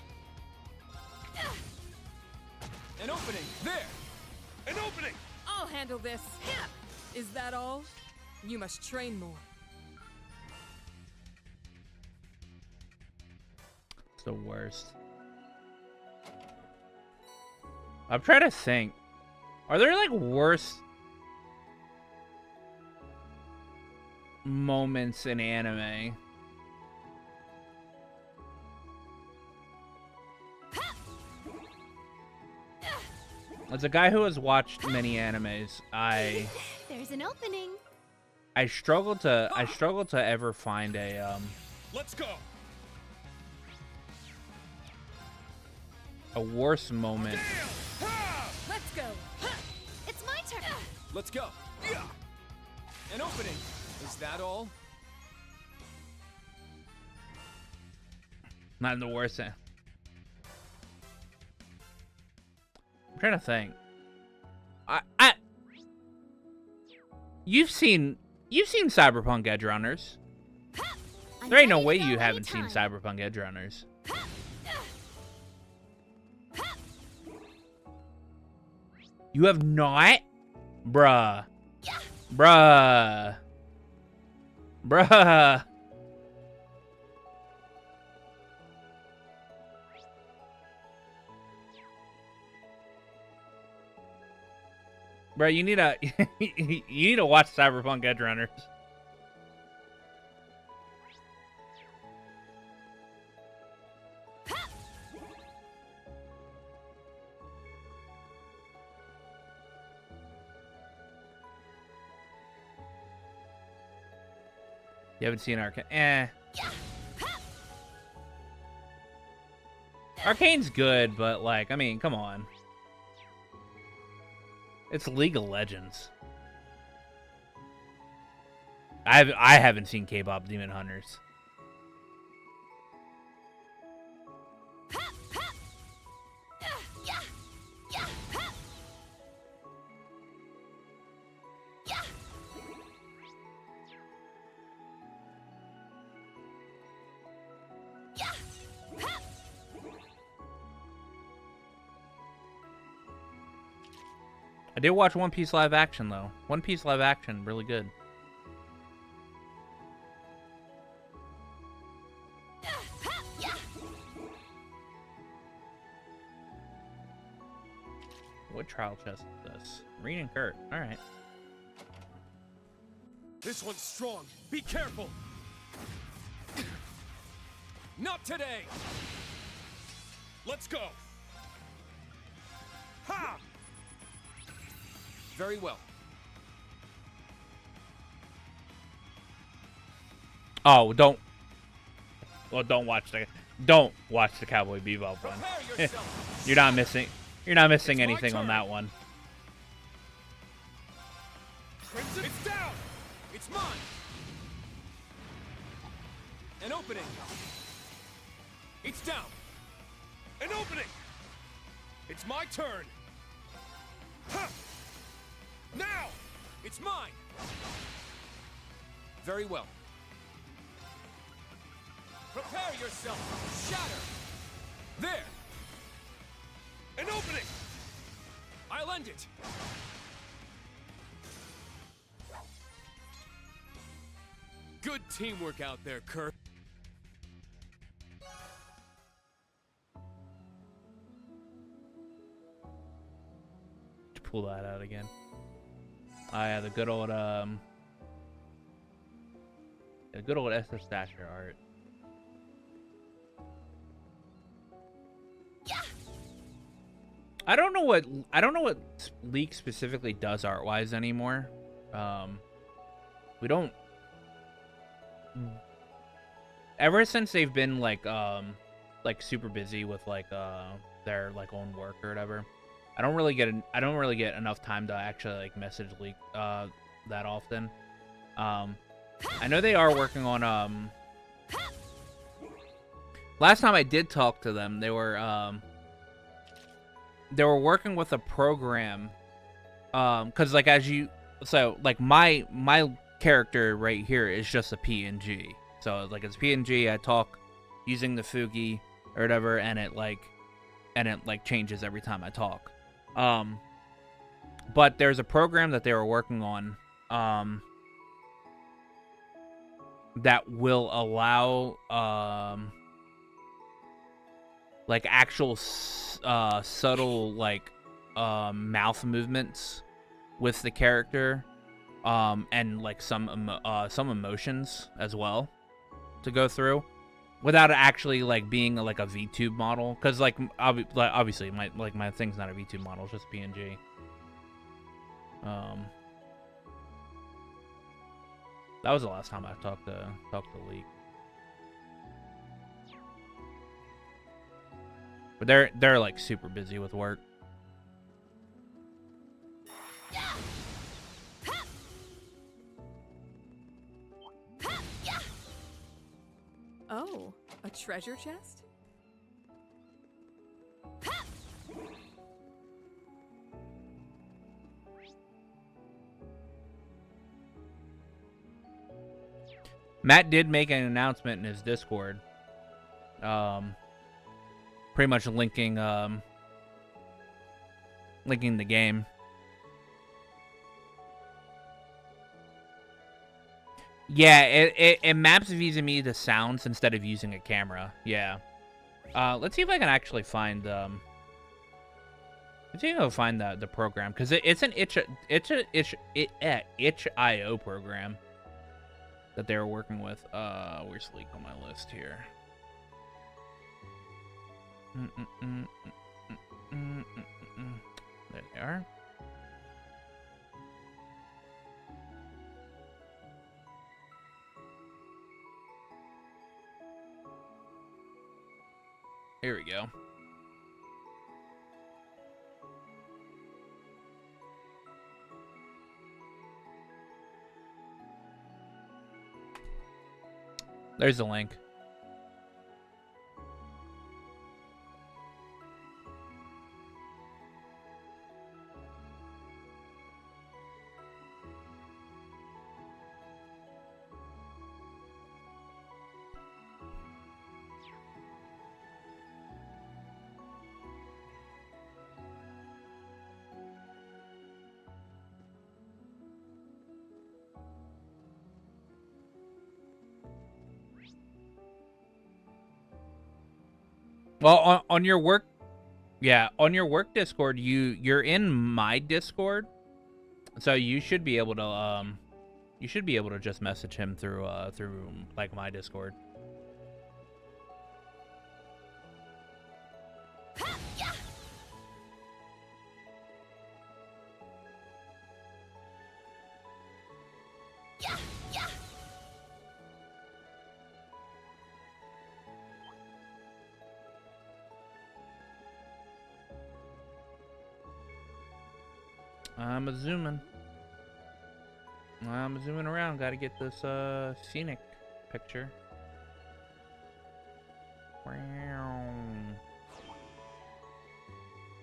An opening. There. An opening. I'll handle this. Is that all? You must train more. It's the worst. I'm trying to think. Are there like worse moments in anime? As a guy who has watched many animes, There's an opening. I struggle to ever find a Let's go. worse moment. Damn. Ha! Let's go. It's my turn. Let's go. Yeah. An opening. Is that all? Not in the worst. I'm trying to think. You've seen Cyberpunk Edge Runners. I'm There ain't no ready way to go you haven't seen anytime. Cyberpunk Edge Runners. You have not? Bruh. Bruh. Bruh. Bruh, you need to you need to watch Cyberpunk Edge Runners. You haven't seen Arcane? Arcane's good, but like, I mean, come on. It's League of Legends. I haven't seen K-pop Demon Hunters. I did watch One Piece live action though. One Piece live action, really good. What trial chest is this? Reed and Kurt. All right. This one's strong. Be careful. Not today. Let's go. Ha! Very well. Oh, don't watch the Cowboy Bebop one. Prepare yourself. You're not missing It's my anything on turn. that one. Crimson. It's down. It's mine. An opening. It's down. An opening. It's my turn. Ha! Now. It's mine. Very well. Prepare yourself. Shatter. There. An opening. I'll end it. Good teamwork out there, Kurt. To pull that out again. Oh yeah, the good old Esther Stasher art. I don't know what Leak specifically does art wise anymore. We don't. Ever since they've been like super busy with their own work or whatever, I don't really get enough time to actually message Leak that often. I know they are working on last time I did talk to them, they were working with a program, because my character right here is just a PNG. So it's PNG. I talk using the Fugi or whatever, and it changes every time I talk. But there's a program that they were working on that will allow actual subtle mouth movements with the character, and some emotions as well to go through without it actually being a VTube model, because obviously my thing's not a VTube model, it's just PNG. That was the last time I talked to Leak. But they're super busy with work. Oh, a treasure chest? Matt did make an announcement in his Discord, pretty much linking the game. Yeah, it maps vis-a-vis the sounds instead of using a camera. Yeah. Let's see if I can actually find let's see if I can find the program, because it's an itch.io program that they were working with. Where's Leak on my list here? There they are. Here we go. There's the link. Well, on your work Yeah, on your work Discord, you're in my Discord, so you should be able to just message him through like my Discord. I'm zooming around. Got to get this scenic picture.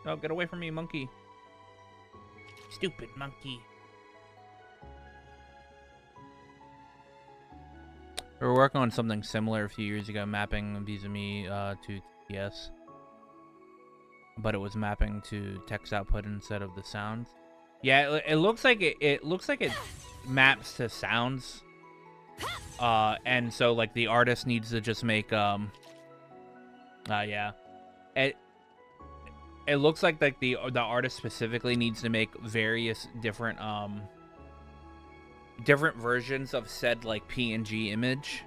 Oh, get away from me, monkey! Stupid monkey! We were working on something similar a few years ago, mapping vis-a-vis to TS, but it was mapping to text output instead of the sounds. Yeah, it looks like it looks like it maps to sounds, and so like the artist needs to just make yeah, it looks like the artist specifically needs to make various different different versions of said like PNG image,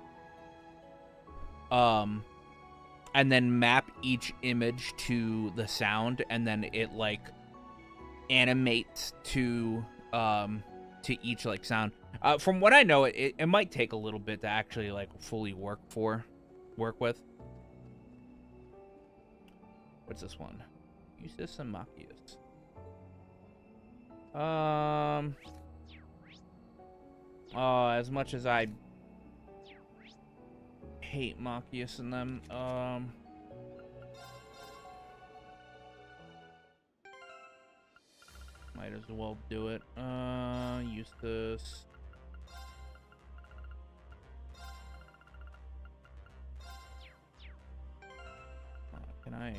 and then map each image to the sound, and then it like animates to each like sound. From what I know, it might take a little bit to actually like fully work with. What's this one? Use this and Machias. As much as I hate Machias and them, might as well do it. Use this. Can I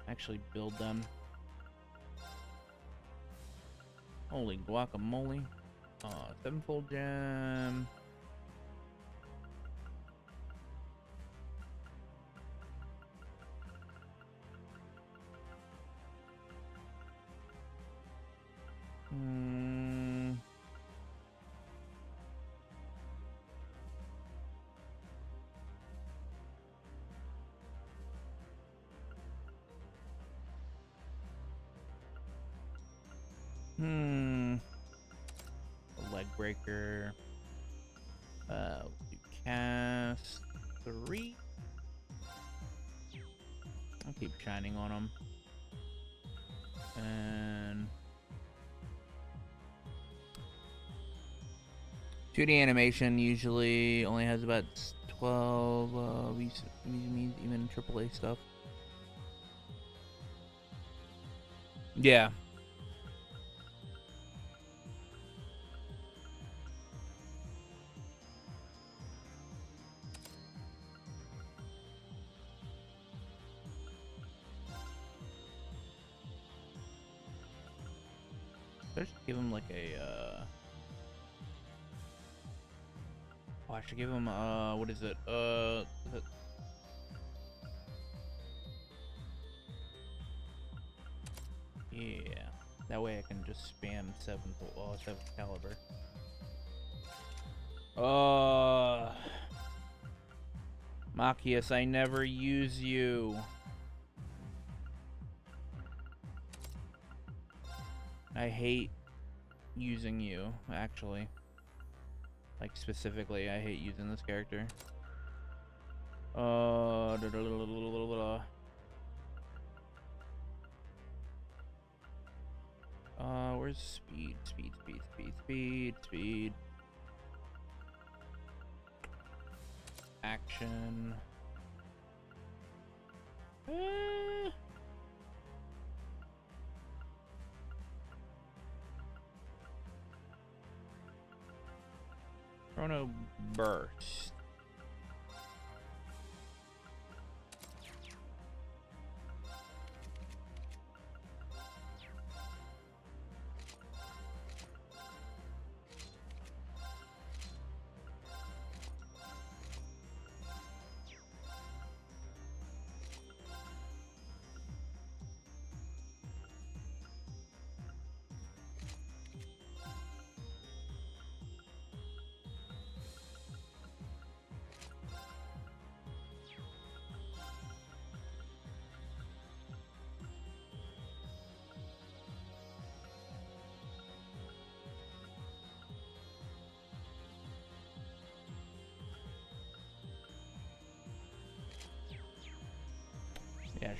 actually build them? Holy guacamole. Sevenfold gem. Leg breaker. We'll do cast 3. I'll keep shining on them. And 2D animation usually only has about 12 means even AAA stuff. Yeah. I should give him like a oh, I should give him what is it? Yeah. That way I can just spam 7th caliber. Machias, I never use you. I hate using you, actually. Like, specifically, I hate using this character. Where's speed? Speed. Action. Chrono Burst.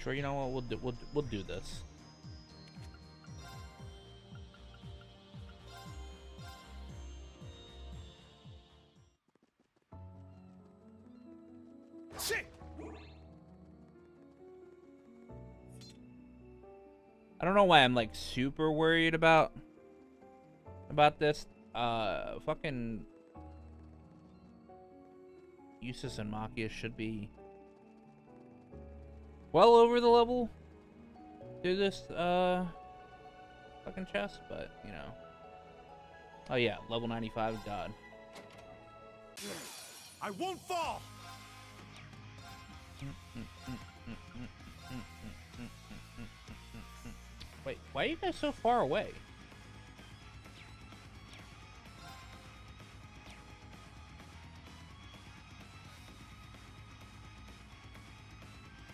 sure. You know what? We'll do this. Shit! I don't know why I'm like super worried about this. Fucking Eustace and Machias should be well over the level through this fucking chest, but you know. Oh yeah, level 95, God. I won't fall! Wait, why are you guys so far away?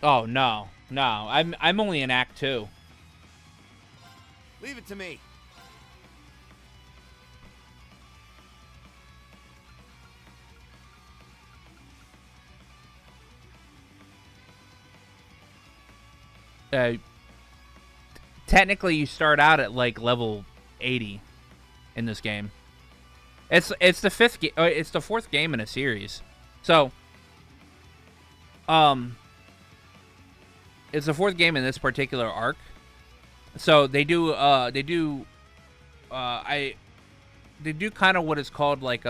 Oh no, no, I'm only in Act 2. Leave it to me. Technically, you start out at like level 80 in this game. It's the fifth game. It's the fourth game in a series, so it's the fourth game in this particular arc. So they do kind of what is called like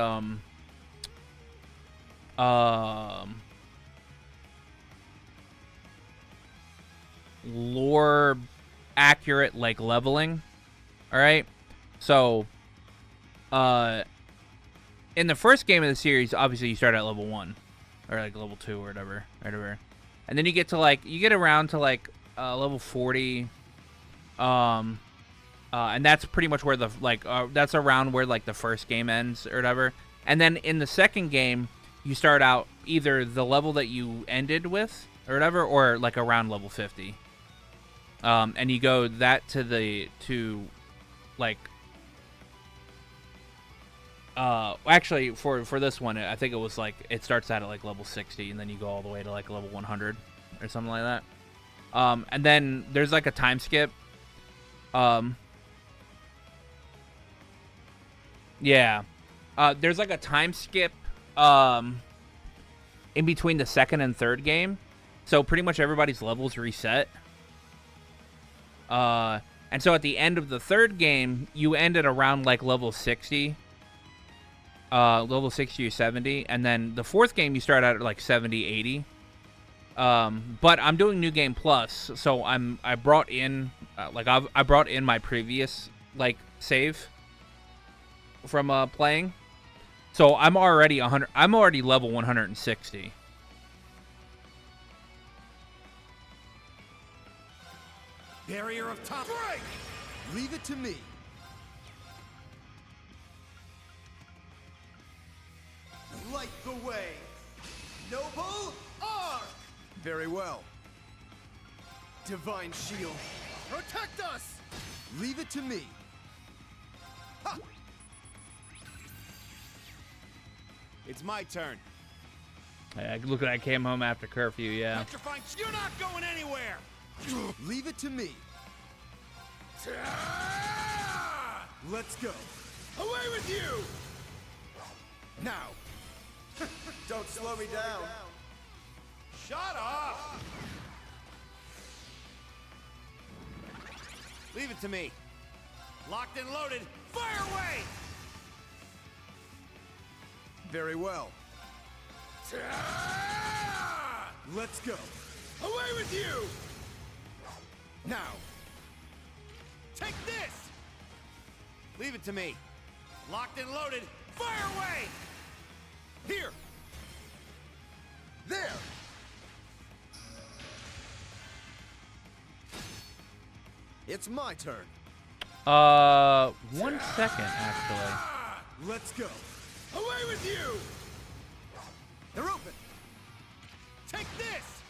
lore accurate like leveling. All right, so in the first game of the series, obviously you start at level 1 or like level 2 or whatever, and then you get around to like level 40, and that's pretty much where the that's around where like the first game ends or whatever. And then in the second game, you start out either the level that you ended with or whatever, or like around level 50. And you go that actually for this one, I think it was like it starts out at like level 60 and then you go all the way to like level 100 or something like that. And then there's like a time skip. Yeah. There's like a time skip in between the second and third game. So pretty much everybody's levels reset. And so at the end of the third game, you end at around like level 60. Level 60 or 70. And then the fourth game, you start out at like 70, 80. But I'm doing New Game Plus, so I brought in I brought in my previous like save from playing. So I'm already level 160. Barrier of top break! Leave it to me. Light the way. Noble Arc! Very well. Divine Shield. Protect us! Leave it to me. Ha! It's my turn. Look, I came home after curfew, yeah. Petrifying, you're not going anywhere! Leave it to me. Let's go. Away with you! Now. Don't slow me down. Shut up! Leave it to me. Locked and loaded. Fire away! Very well. Let's go. Away with you! Now. Take this! Leave it to me. Locked and loaded. Fire away! Here! There. It's my turn. 1 second, actually. Let's go. Away with you! They're open. Take this!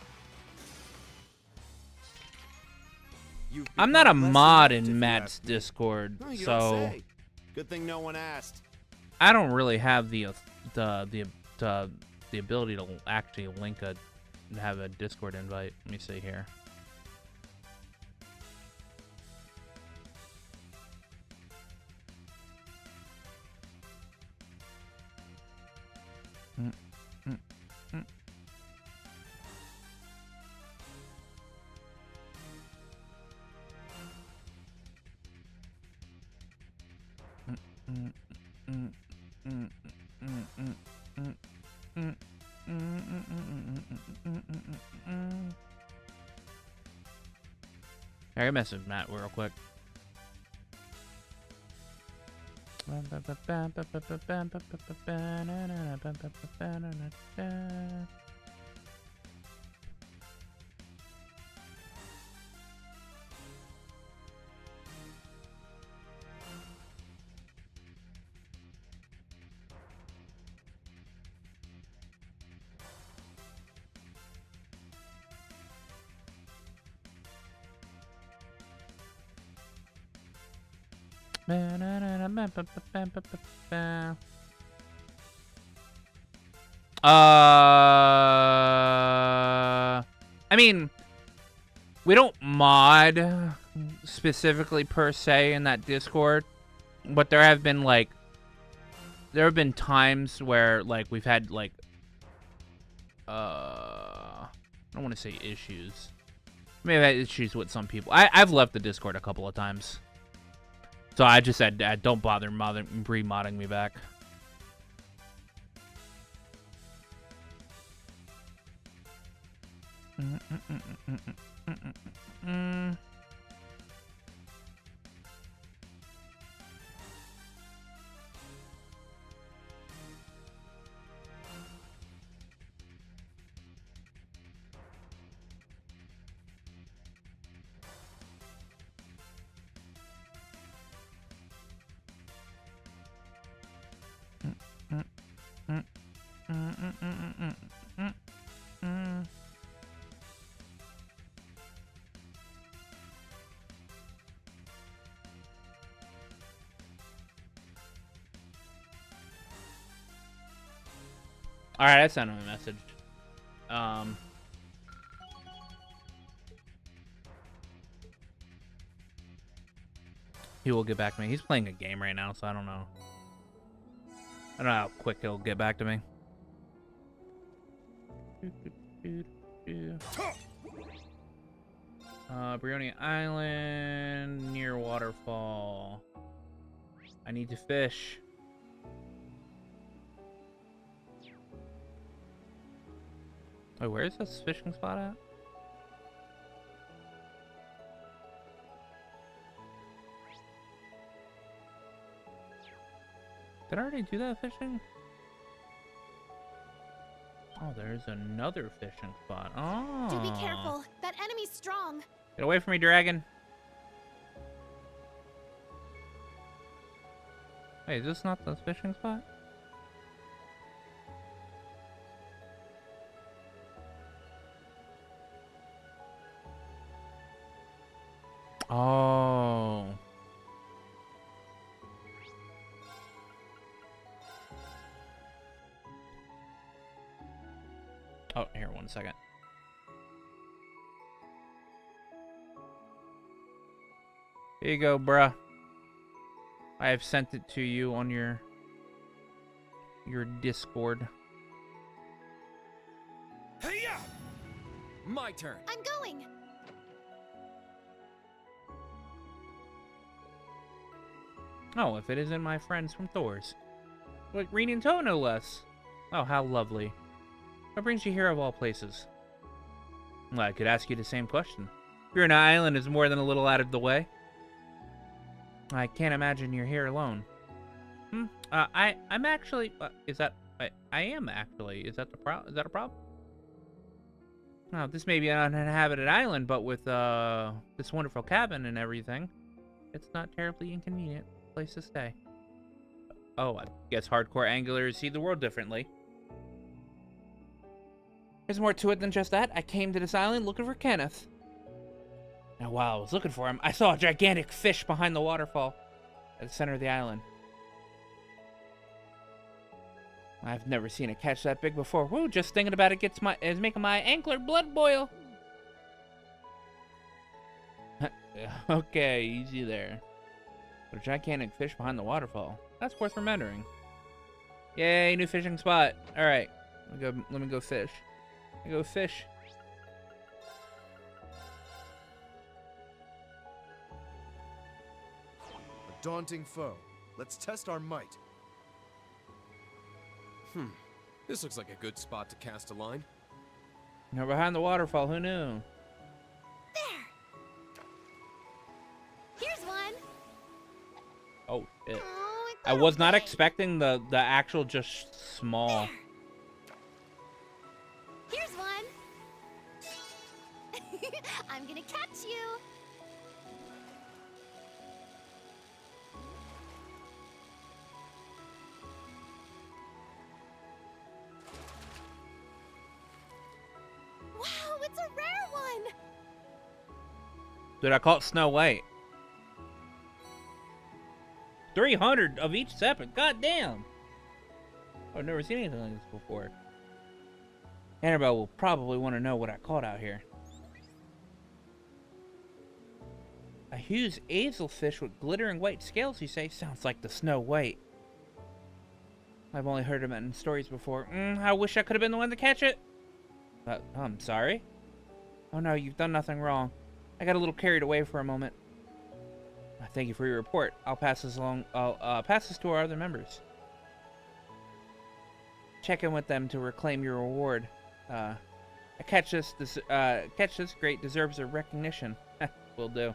You've I'm not a become less mod inept if in you Matt's ask me. Discord, Oh, you don't so say. Good thing no one asked. I don't really have the ability to actually have a Discord invite. Let me see here. I gotta message Matt real quick. I mean, we don't mod specifically per se in that Discord, but there have been times where like we've had like I don't want to say issues. Maybe I've had issues with some people. I've left the Discord a couple of times. So I just said, don't bother re-modding me back. Alright, I sent him a message. He will get back to me. He's playing a game right now, so I don't know. I don't know how quick he'll get back to me. Brioni Island, near waterfall. I need to fish. Wait, where is this fishing spot at? Did I already do that fishing? Oh, there's another fishing spot. Oh. Do be careful. That enemy's strong. Get away from me, dragon. Wait, is this not the fishing spot? Oh. Oh, here, 1 second. Here you go, bruh. I have sent it to you on your Discord. Hey-ya! My turn. I'm going. Oh, if it isn't my friends from Thor's. Like Reen and Toe, no less. Oh, how lovely. What brings you here of all places? Well, I could ask you the same question. You're an island is more than a little out of the way. I can't imagine you're here alone. I'm actually... I am actually. Is that a problem? Oh, this may be an uninhabited island, but with this wonderful cabin and everything, it's not terribly inconvenient place to stay. Oh, I guess hardcore anglers see the world differently. There's more to it than just that. I came to this island looking for Kenneth. Now, while I was looking for him, I saw a gigantic fish behind the waterfall at the center of the island. I've never seen a catch that big before. Woo, just thinking about it is making my angler blood boil. Okay, easy there. But a gigantic fish behind the waterfall. That's worth remembering. Yay, new fishing spot. Alright. Let me go fish. Let me go fish. A daunting foe. Let's test our might. This looks like a good spot to cast a line. You're behind the waterfall. Who knew? There! Here's one! Oh shit! Oh, I was not expecting the actual just small. Here's one! I'm gonna catch you! Wow, it's a rare one! Dude, I caught Snow White. 300 of each separate. God damn. I've never seen anything like this before. Annabelle will probably want to know what I caught out here. A huge hazelfish with glittering white scales, you say? Sounds like the Snow White. I've only heard of it in stories before. I wish I could have been the one to catch it. I'm sorry. Oh no, you've done nothing wrong. I got a little carried away for a moment. Thank you for your report. I'll pass this along. I'll pass this to our other members. Check in with them to reclaim your reward. A catch this great deserves a recognition. Will do.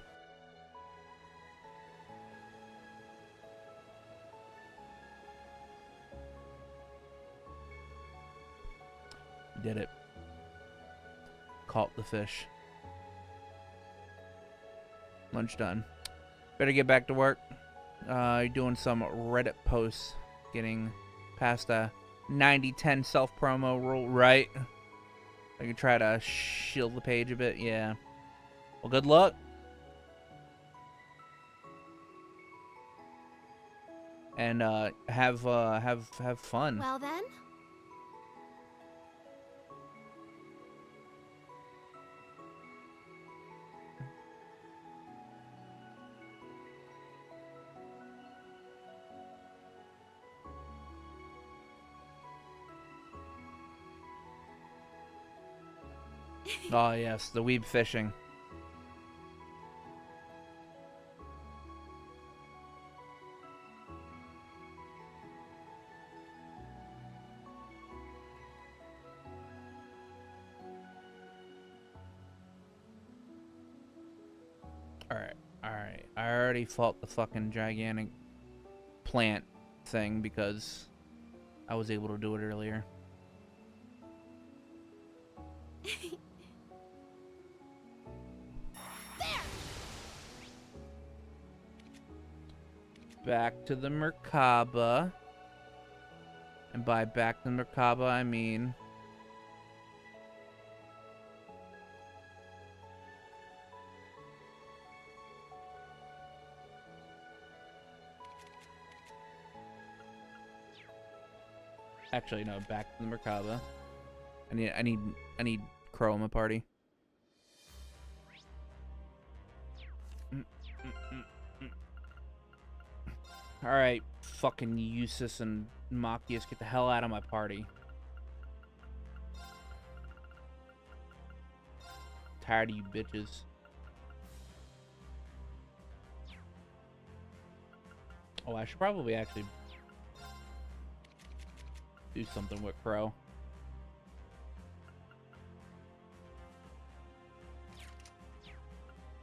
Did it. Caught the fish. Lunch done. Better get back to work. Doing some Reddit posts. Getting past a 90-10 self-promo rule, right? I can try to shield the page a bit, yeah. Well, good luck. And have fun. Well then? Oh yes, the weeb fishing. Alright. I already fought the fucking gigantic plant thing because I was able to do it earlier. Back to the Merkaba. And by back to the Merkaba, I mean... Actually, no, back to the Merkaba. I need Crow in my party. Alright, fucking Eustace and Machias, get the hell out of my party. Tired of you bitches. Oh, I should probably actually do something with Crow.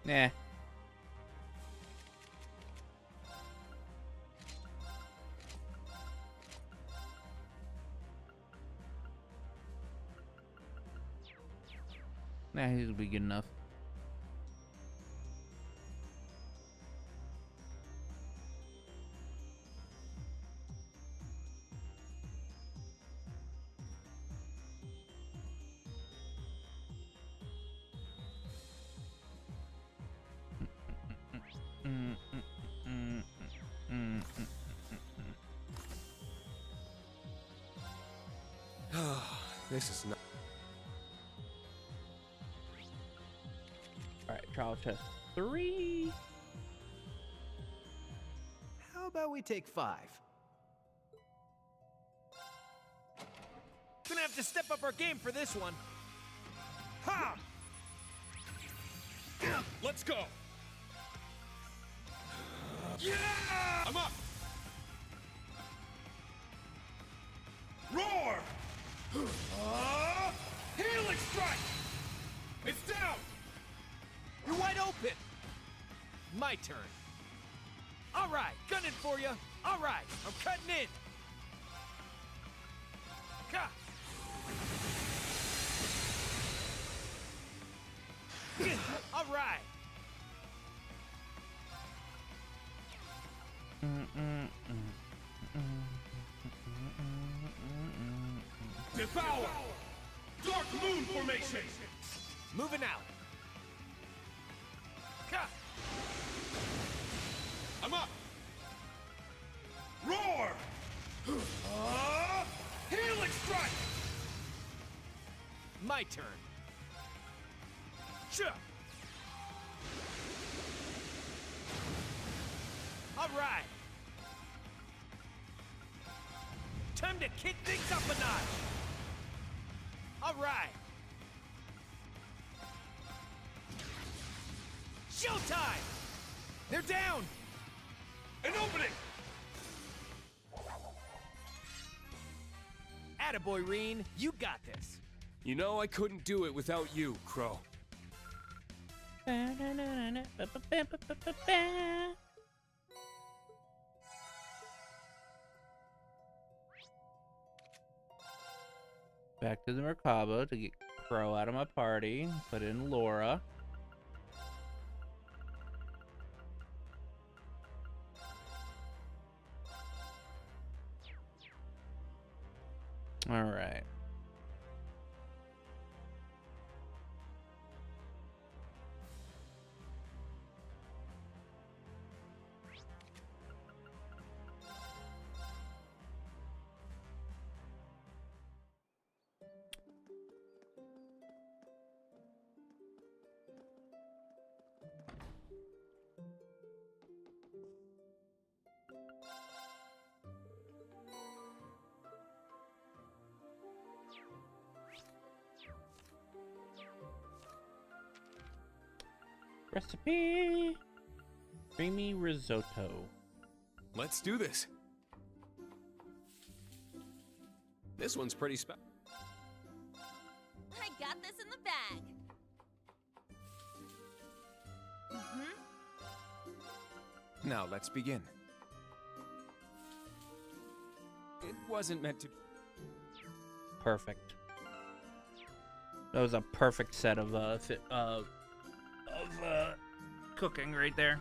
Nah. Nah, he'll be good enough. This is not. Alright, trial chest 3. How about we take 5? Gonna have to step up our game for this one. Ha! Let's go. Yeah! I'm up. My turn. All right, gunning for you. All right, I'm cutting in. Ka! All right. Devour! Dark Moon Formation! Moving out. Ka! I'm up! Roar! Healing Strike! My turn. Sure. All right. Time to kick things up a notch. All right. Showtime! They're down! An opening! Attaboy, Reen. You got this. You know I couldn't do it without you, Crow. Back to the Merkaba to get Crow out of my party. Put in Laura. All right. Recipe creamy risotto. Let's do this. This one's pretty special. I got this in the bag. Now let's begin. It wasn't meant to. Perfect. That was a perfect set of cooking right there.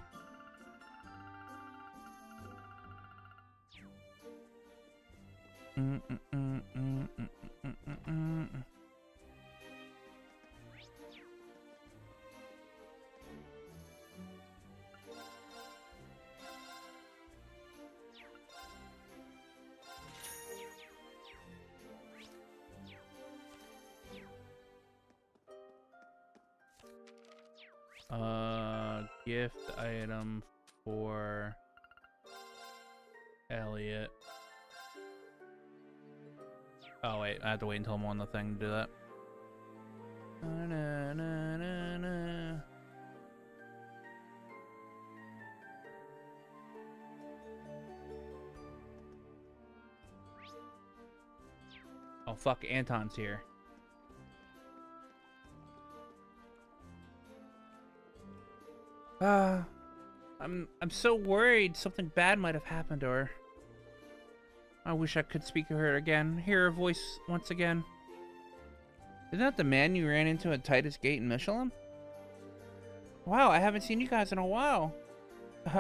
Gift item for Elliot. Oh wait, I have to wait until I'm on the thing to do that. Oh fuck, Anton's here. I'm so worried something bad might have happened to her. I wish I could speak to her again, hear her voice once again. Isn't that the man you ran into at Titus Gate in Michelin? Wow, I haven't seen you guys in a while.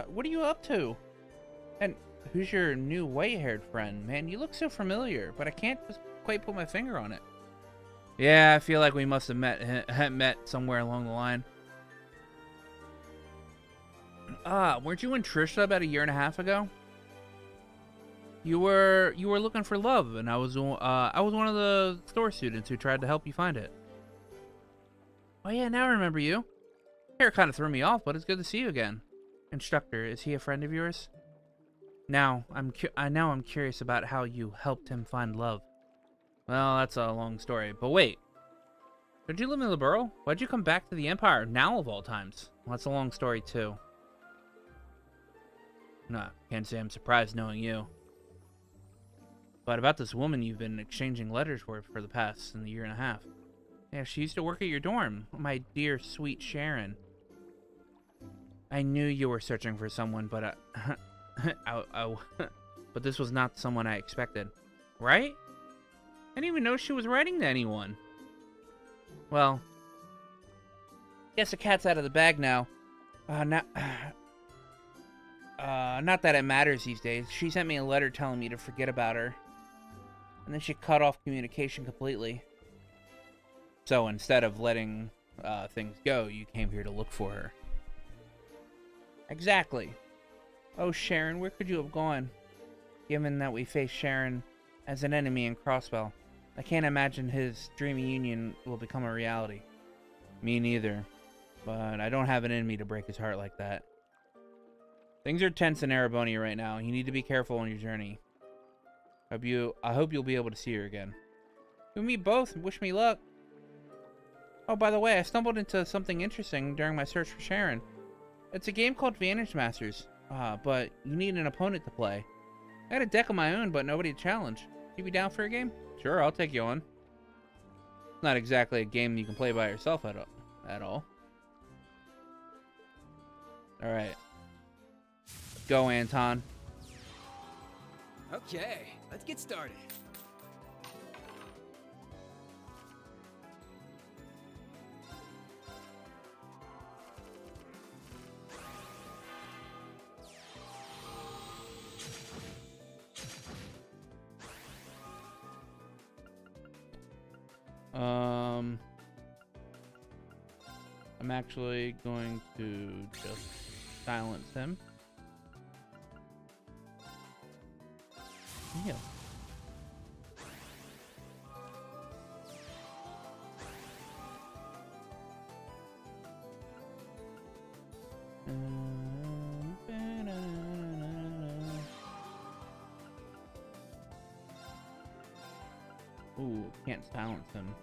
What are you up to? And who's your new white-haired friend? Man, you look so familiar, but I can't just quite put my finger on it. Yeah, I feel like we must have met somewhere along the line. Weren't you in Trisha about a year and a half ago? You were looking for love, and I was one of the store students who tried to help you find it. Oh yeah, now I remember you. Hair kind of threw me off, but it's good to see you again. Instructor, is he a friend of yours? Now I'm curious about how you helped him find love. Well, that's a long story, but wait. Did you live in the borough? Why'd you come back to the Empire now of all times? Well, that's a long story too. Nah, can't say I'm surprised knowing you. But about this woman you've been exchanging letters with for the past year and a half. Yeah, she used to work at your dorm. My dear, sweet Sharon. I knew you were searching for someone, but but this was not someone I expected. Right? I didn't even know she was writing to anyone. Well, guess the cat's out of the bag now. Not that it matters these days. She sent me a letter telling me to forget about her. And then she cut off communication completely. So instead of letting things go, you came here to look for her. Exactly. Oh, Sharon, where could you have gone? Given that we face Sharon as an enemy in Crossbell, I can't imagine his dreamy union will become a reality. Me neither. But I don't have it in me to break his heart like that. Things are tense in Erebony right now. You need to be careful on your journey. I hope you'll be able to see her again. You and me both. Wish me luck. Oh, by the way, I stumbled into something interesting during my search for Sharon. It's a game called Vantage Masters, but you need an opponent to play. I had a deck of my own, but nobody to challenge. You be down for a game? Sure, I'll take you on. It's not exactly a game you can play by yourself at all. Alright. Go, Anton. Okay, let's get started. I'm actually going to just silence him. Yeah. Ooh, can't silence him.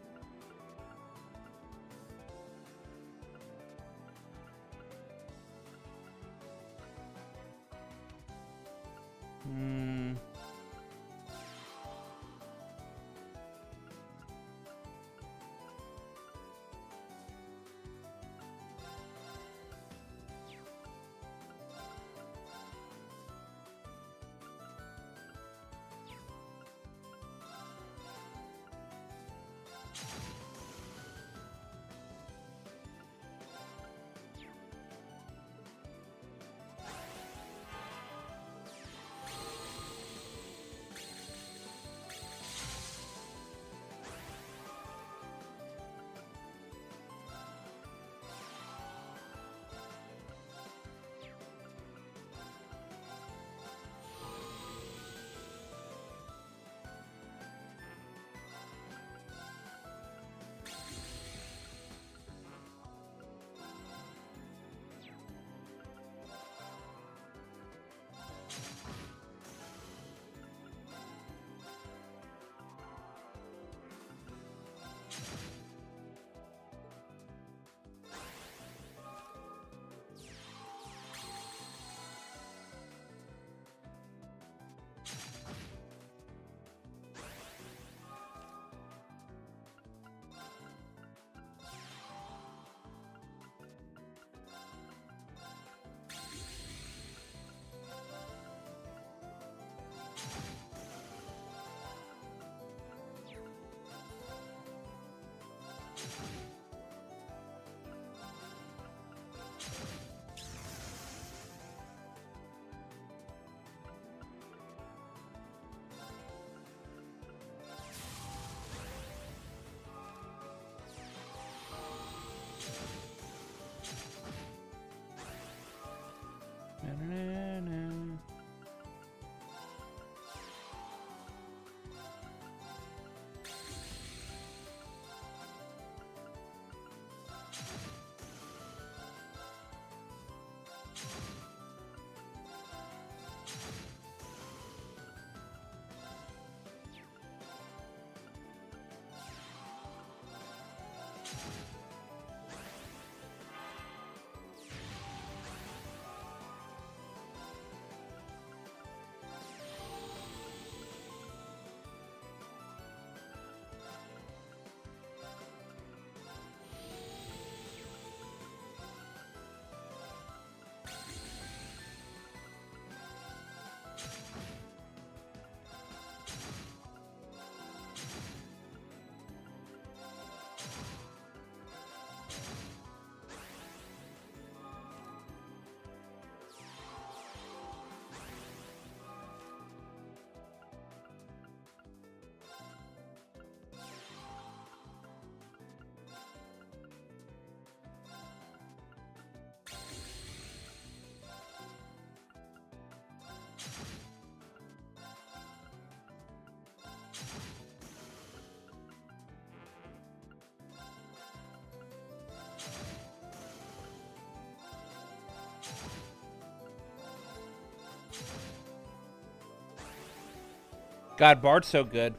God, Bard's so good.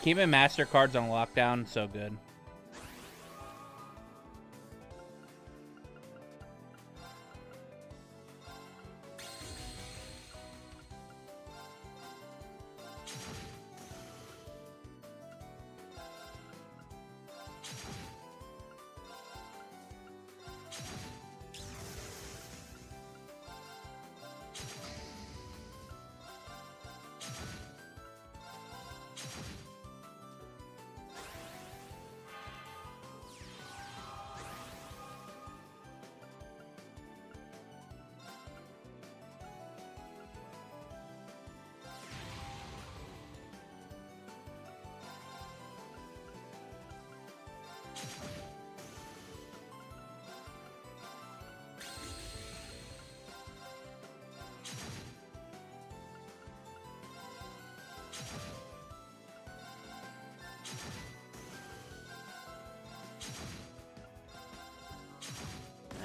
Keeping MasterCards on lockdown, so good.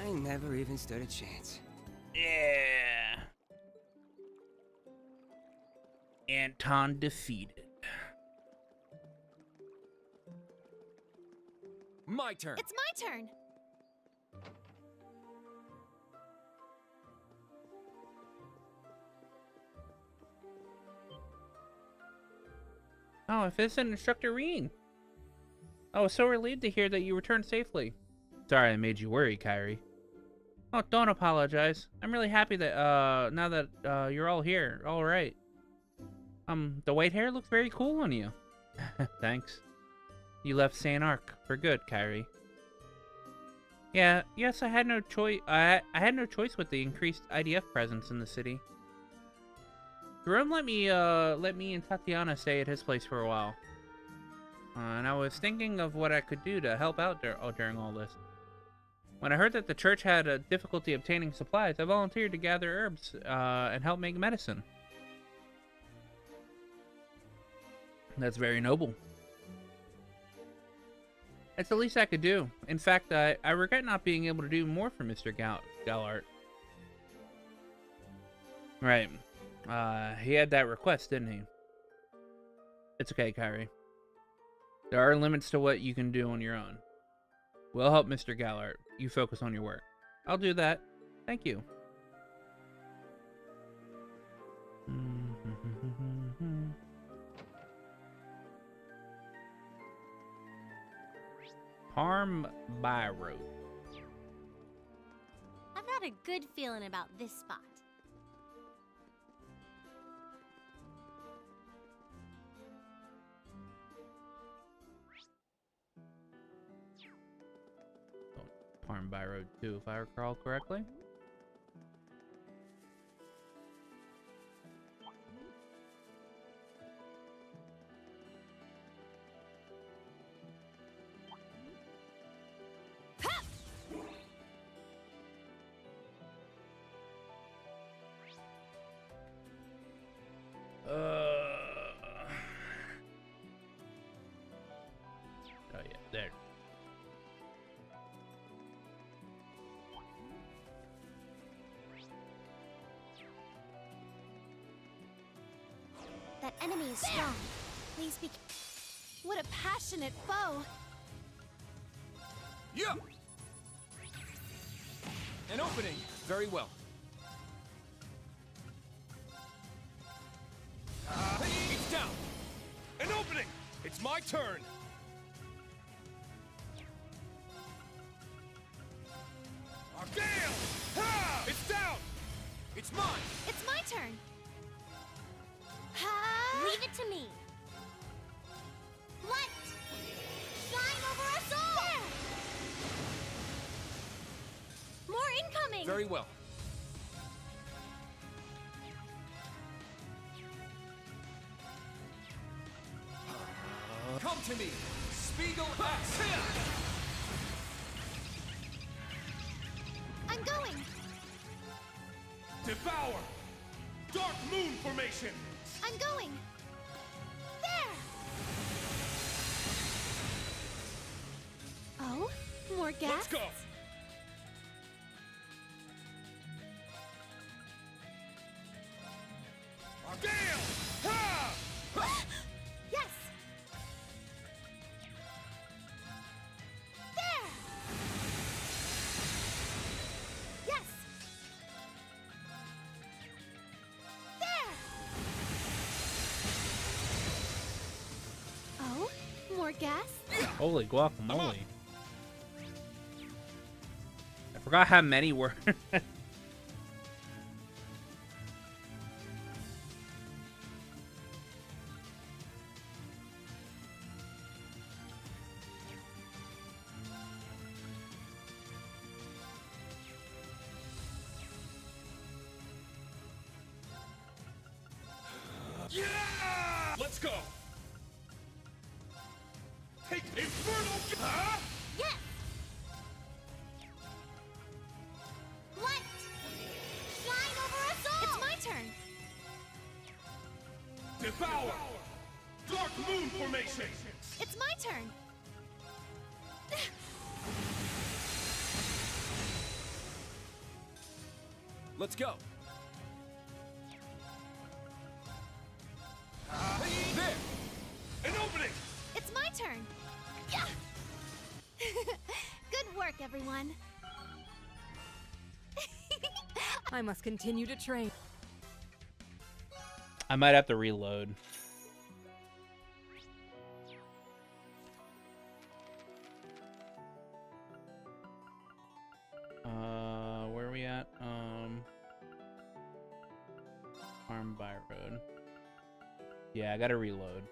I never even stood a chance. Yeah. Anton defeated. My turn. It's my turn. Oh, if it's an Instructor Reen. I was so relieved to hear that you returned safely. Sorry I made you worry, Kairi. Oh, don't apologize. I'm really happy that, now that, you're all here. All right. The white hair looks very cool on you. Thanks. You left St. Arc for good, Kairi. Yeah, yes, I had no choice. I had no choice with the increased IDF presence in the city. Jerome let me and Tatiana stay at his place for a while. And I was thinking of what I could do to help out during all this. When I heard that the church had a difficulty obtaining supplies, I volunteered to gather herbs and help make medicine. That's very noble. It's the least I could do. In fact, I regret not being able to do more for Mr. Gallart. Right. He had that request, didn't he? It's okay, Kairi. There are limits to what you can do on your own. We'll help Mr. Gallart. You focus on your work. I'll do that. Thank you. Parm by road. I've got a good feeling about this spot. Parm by road 2, if I recall correctly. Oh yeah, there. That enemy is strong. Please be. What a passionate foe! Yeah! An opening. Very well. It's down. An opening. It's my turn. Gale! Ha! It's down. It's mine. It's my turn. Leave it to me. Light! Shine over us all! There! More incoming! Very well. Come to me, Spiegel X. I'm going. Devour. Dark Moon Formation. I'm going. There. Oh, more gas. Let's go. Holy guacamole. I forgot how many were. Yeah! Let's go! Take Infernal... Huh? Yes! Light! Shine over us all! It's my turn. Devour! Dark Moon Formation! It's my turn. Let's go. There! An opening! It's my turn. Yeah. Good work, everyone. I must continue to train. I might have to reload. Where are we at? Farm by road. Yeah, I gotta reload.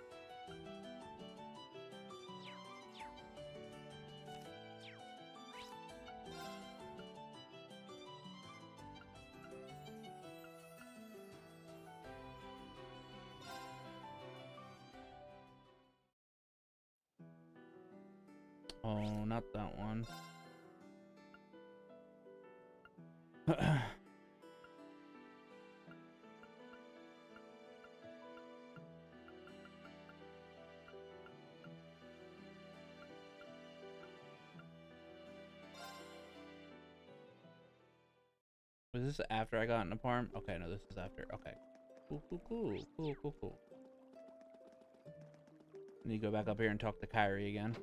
Oh, not that one. Was this after I got in the farm? Okay, no, this is after. Okay. Cool, cool, cool, cool, cool, cool. Need to go back up here and talk to Kyrie again.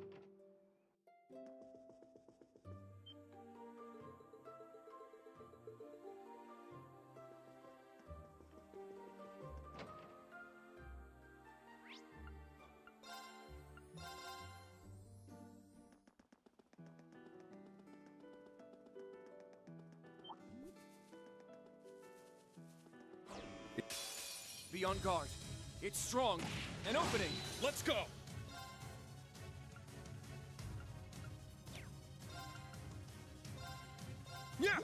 Be on guard. It's strong. An opening. Let's go! Yeah!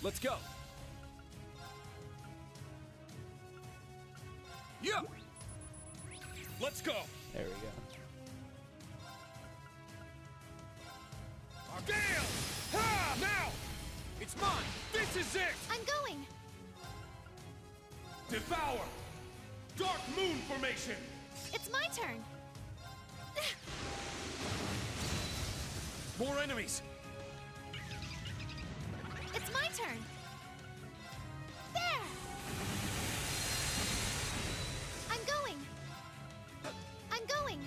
Let's go. Yeah! Let's go! There we go. Gale! Ha! Now! It's mine! This is it! I'm going. Devour! Dark Moon Formation! It's my turn. More enemies! It's my turn. There. I'm going. I'm going.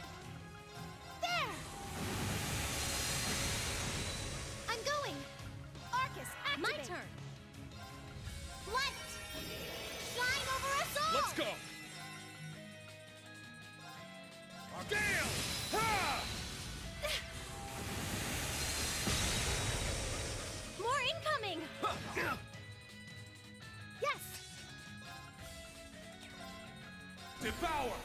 There. I'm going. Arcus, activate. My turn! Light! Shine over us all! Let's go! Gale! Ha! More incoming! Yes. Devour!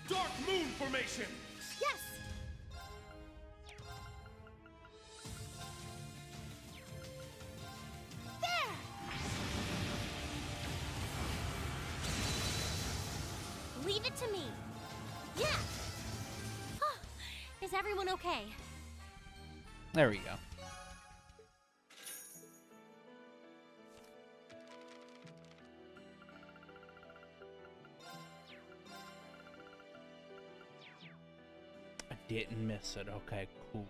Dark Moon Formation! Yes. There. Leave it to me. Yeah! Is everyone okay? There we go. I didn't miss it. Okay, cool.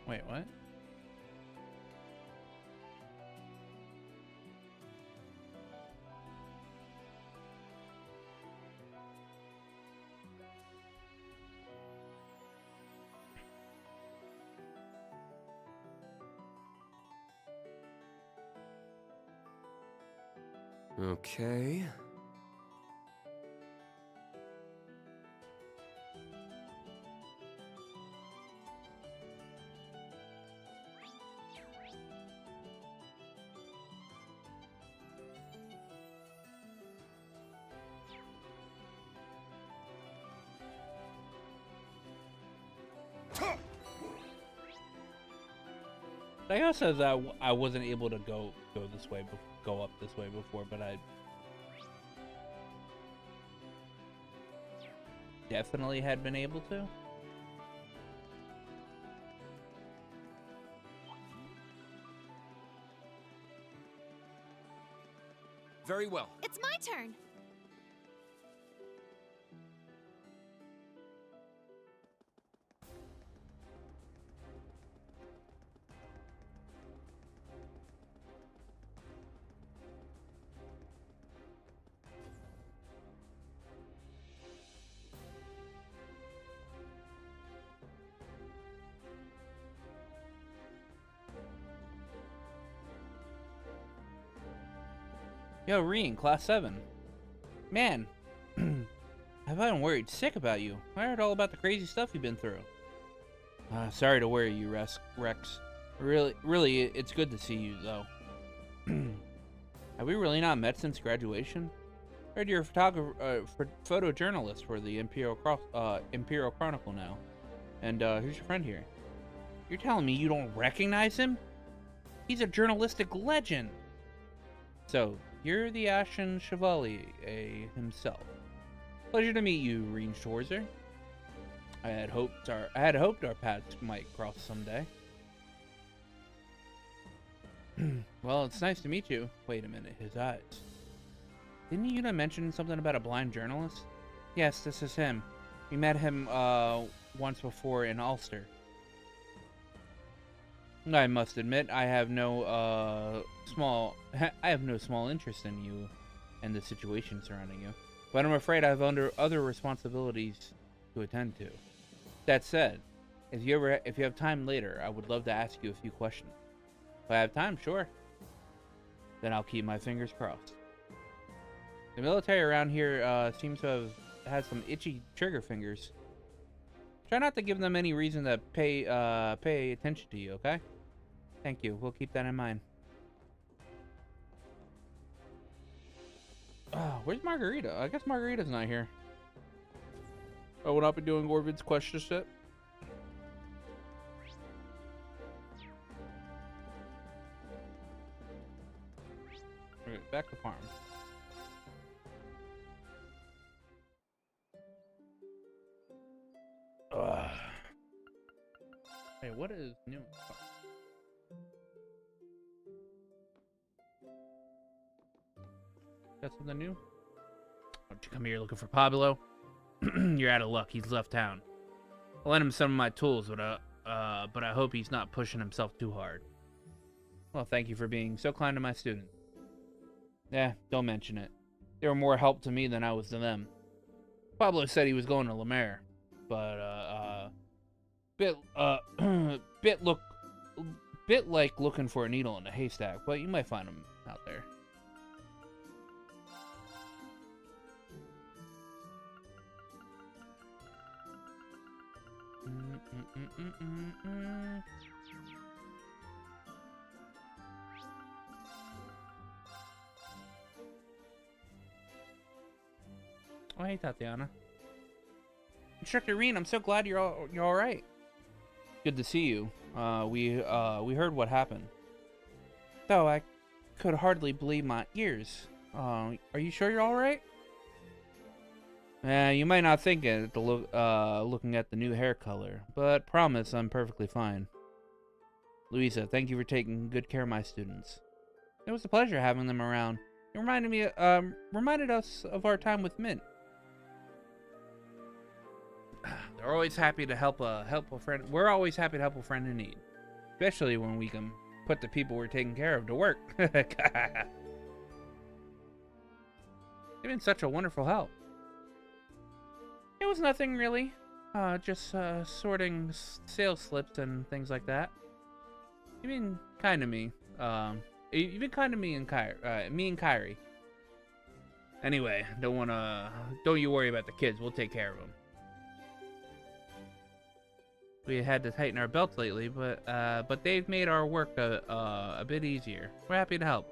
Wait, what? Okay. I also said that I wasn't able to go this way, go up this way before, but I definitely had been able to. Very well. It's my turn. Yo, Reen, Class 7. Man, I've been worried sick about you. I heard all about the crazy stuff you've been through. Sorry to worry you, Rex. Really, it's good to see you, though. Have we really not met since graduation? I heard you're a photojournalist for the Imperial Chronicle now. And, who's your friend here? You're telling me you don't recognize him? He's a journalistic legend! So, you're the Ashen Chevalier himself. Pleasure to meet you, Reen Schwarzer. I had hoped our paths might cross someday. Well, it's nice to meet you. Wait a minute, his eyes. Didn't you mention something about a blind journalist? Yes, this is him. We met him once before in Ulster. I must admit, I have no small interest in you and the situation surrounding you. But I'm afraid I have other responsibilities to attend to. That said, if you have time later, I would love to ask you a few questions. If I have time, sure. Then I'll keep my fingers crossed. The military around here seems to have had some itchy trigger fingers. Try not to give them any reason to pay attention to you, okay? Thank you. We'll keep that in mind. Where's Margarita? I guess Margarita's not here. Oh, will not be doing Orvid's question set. Okay, back to farm. Hey, what is new? Got something new? Don't you come here looking for Pablo? You're out of luck. He's left town. I'll lend him some of my tools, but I hope he's not pushing himself too hard. Well, thank you for being so kind to my students. Yeah, don't mention it. They were more help to me than I was to them. Pablo said he was going to Lemaire, but bit like looking for a needle in a haystack, but you might find him out there. Oh, hey, Tatiana. Instructor Reen, I'm so glad you're all right. Good to see you. We heard what happened. Though I could hardly believe my ears. Are you sure you're all right? You might not think it looking at the new hair color, but promise I'm perfectly fine. Louisa, thank you for taking good care of my students. It was a pleasure having them around. It reminded us of our time with Mint. They're always happy to help a friend. We're always happy to help a friend in need, especially when we can put the people we're taking care of to work. They've been such a wonderful help. It was nothing really, just sorting sales slips and things like that. You've been kind to me. You've been kind to me and me and Kyrie. Anyway, don't you worry about the kids. We'll take care of them. We had to tighten our belts lately, but they've made our work a bit easier. We're happy to help.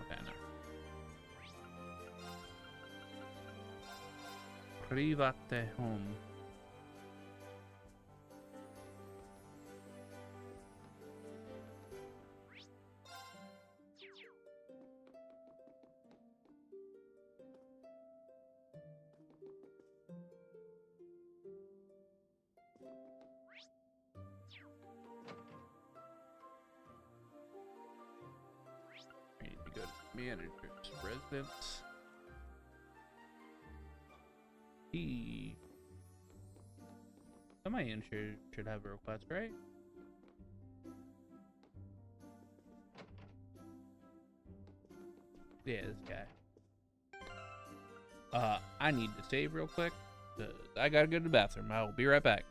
Okay, no. Private home. We need to go to manager's residence. Somebody in should have a request, right? Yeah, this guy. I need to save real quick. I gotta go to the bathroom. I will be right back.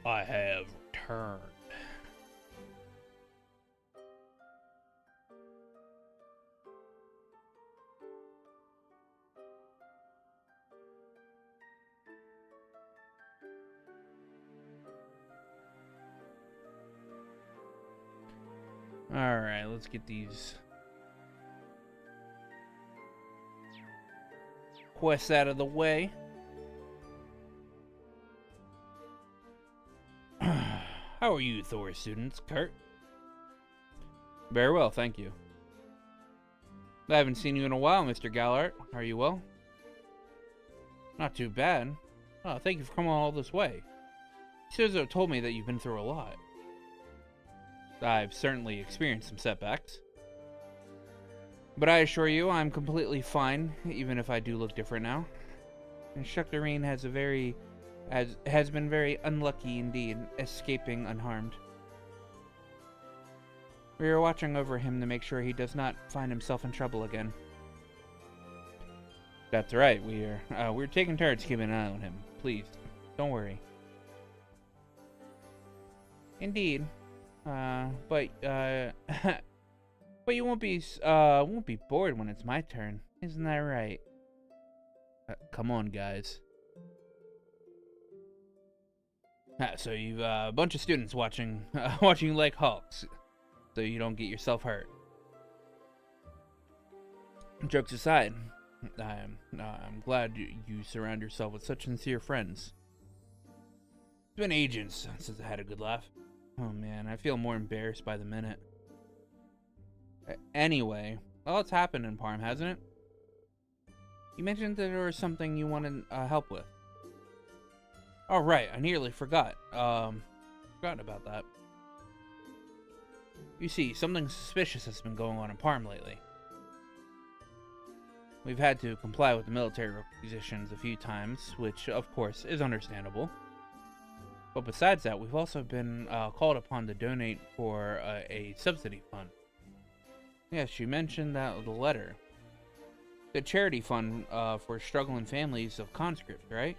I have returned. Alright, let's get these quests out of the way. How are you, Thor students? Kurt? Very well, thank you. I haven't seen you in a while, Mr. Gallart. Are you well? Not too bad. Oh, thank you for coming all this way. Suzo told me that you've been through a lot. I've certainly experienced some setbacks. But I assure you, I'm completely fine, even if I do look different now. Instructor Reen has been very unlucky indeed, escaping unharmed. We are watching over him to make sure he does not find himself in trouble again. That's right, we're taking turns keeping an eye on him. Please, don't worry. Indeed. But you won't be bored when it's my turn. Isn't that right? Come on, guys. So you've a bunch of students watching you like hawks, so you don't get yourself hurt. Jokes aside, I'm glad you surround yourself with such sincere friends. It's been ages since I had a good laugh. Oh man, I feel more embarrassed by the minute. Anyway, a lot's happened in Parm, hasn't it? You mentioned that there was something you wanted help with. Oh right, I nearly forgot. Forgotten about that. You see, something suspicious has been going on in Parm lately. We've had to comply with the military requisitions a few times, which of course is understandable. But besides that, we've also been called upon to donate for a subsidy fund. Yes, you mentioned that with the letter. The charity fund for struggling families of conscripts, right?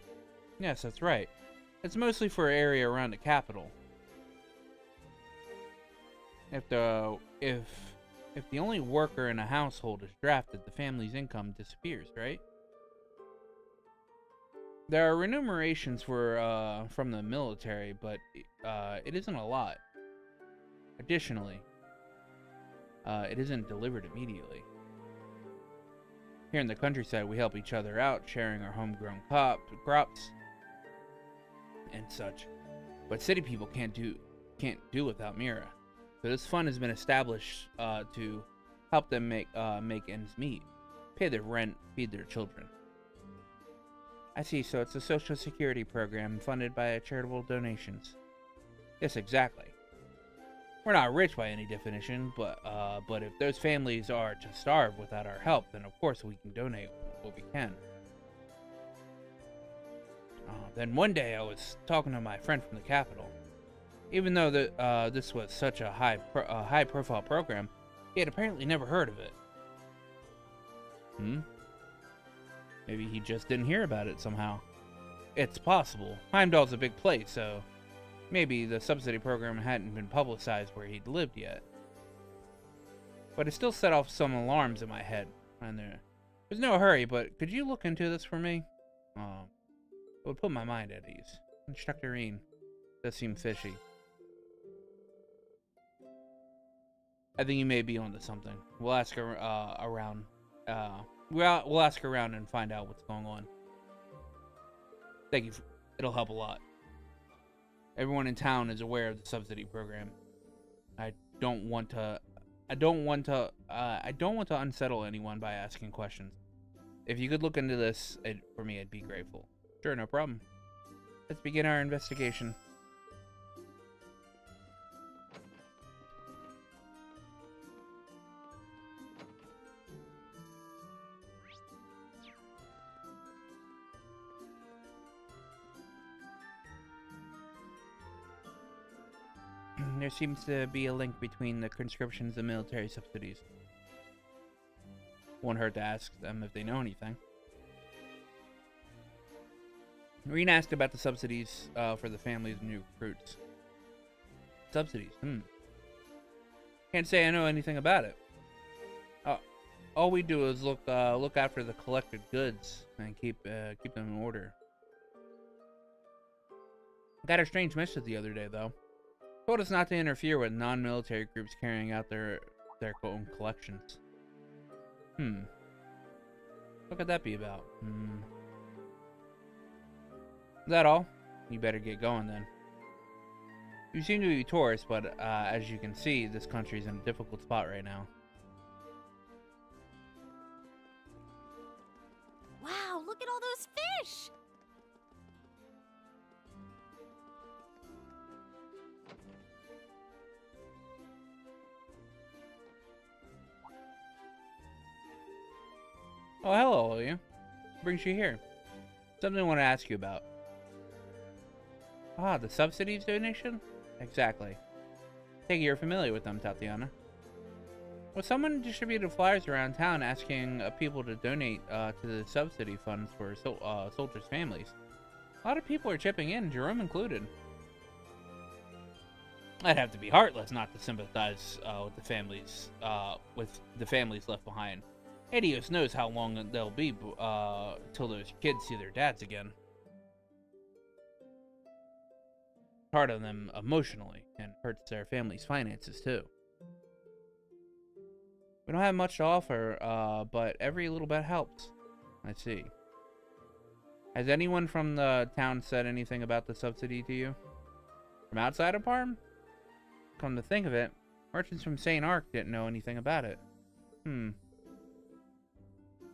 Yes, that's right. It's mostly for area around the capital. If the only worker in a household is drafted, the family's income disappears, right? There are remunerations for from the military, but it isn't a lot. Additionally, it isn't delivered immediately. Here in the countryside, we help each other out, sharing our homegrown crops and such. But city people can't do without Mira. So this fund has been established to help them make ends meet, pay their rent, feed their children. I see. So it's a social security program funded by charitable donations. Yes, exactly. We're not rich by any definition, but if those families are to starve without our help, then of course we can donate what we can. Then one day I was talking to my friend from the capital. Even though this was such a high-profile program, he had apparently never heard of it. Maybe he just didn't hear about it somehow. It's possible. Heimdall's a big place, so maybe the subsidy program hadn't been publicized where he'd lived yet. But it still set off some alarms in my head. And there's no hurry, but could you look into this for me? It would put my mind at ease. Instructor Reen does seem fishy. I think you may be onto something. We'll ask her around. We'll ask around and find out what's going on. Thank you. It'll help a lot. Everyone in town is aware of the subsidy program. I don't want to unsettle anyone by asking questions. If you could look into this for me, I'd be grateful. Sure, no problem. Let's begin our investigation. There seems to be a link between the conscriptions and military subsidies. Won't hurt to ask them if they know anything. Reen asked about the subsidies for the families of new recruits. Subsidies? Can't say I know anything about it. All we do is look after the collected goods and keep them in order. Got a strange message the other day, though. Told us not to interfere with non-military groups carrying out their own collections. What could that be about? Is that all? You better get going then. You seem to be tourists, but as you can see, this country's in a difficult spot right now. Look at all those fish! Oh, hello, Olivia. What brings you here? Something I want to ask you about. Ah, the subsidies donation? Exactly. Take it you're familiar with them, Tatiana. Well, someone distributed flyers around town asking people to donate to the subsidy funds for soldiers' families. A lot of people are chipping in, Jerome included. I'd have to be heartless not to sympathize with the families left behind. Adios knows how long they'll be till those kids see their dads again. Part of them emotionally, and hurts their family's finances too. We don't have much to offer, but every little bit helps. I see. Has anyone from the town said anything about the subsidy to you? From outside of Parm? Come to think of it, merchants from St. Arc didn't know anything about it.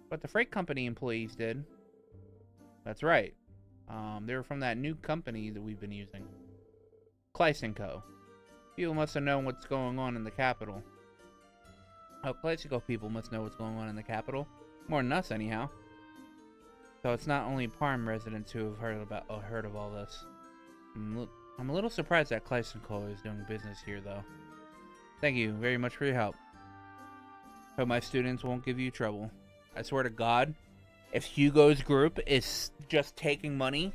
But the freight company employees did. That's right. They were from that new company that we've been using. Kleist & Co. People must have known what's going on in the capital. Oh, Kleist & Co. people must know what's going on in the capital. More than us, anyhow. So it's not only Parm residents who have heard of all this. I'm a little surprised that Kleist & Co. is doing business here, though. Thank you very much for your help. Hope my students won't give you trouble. I swear to God, if Hugo's group is just taking money,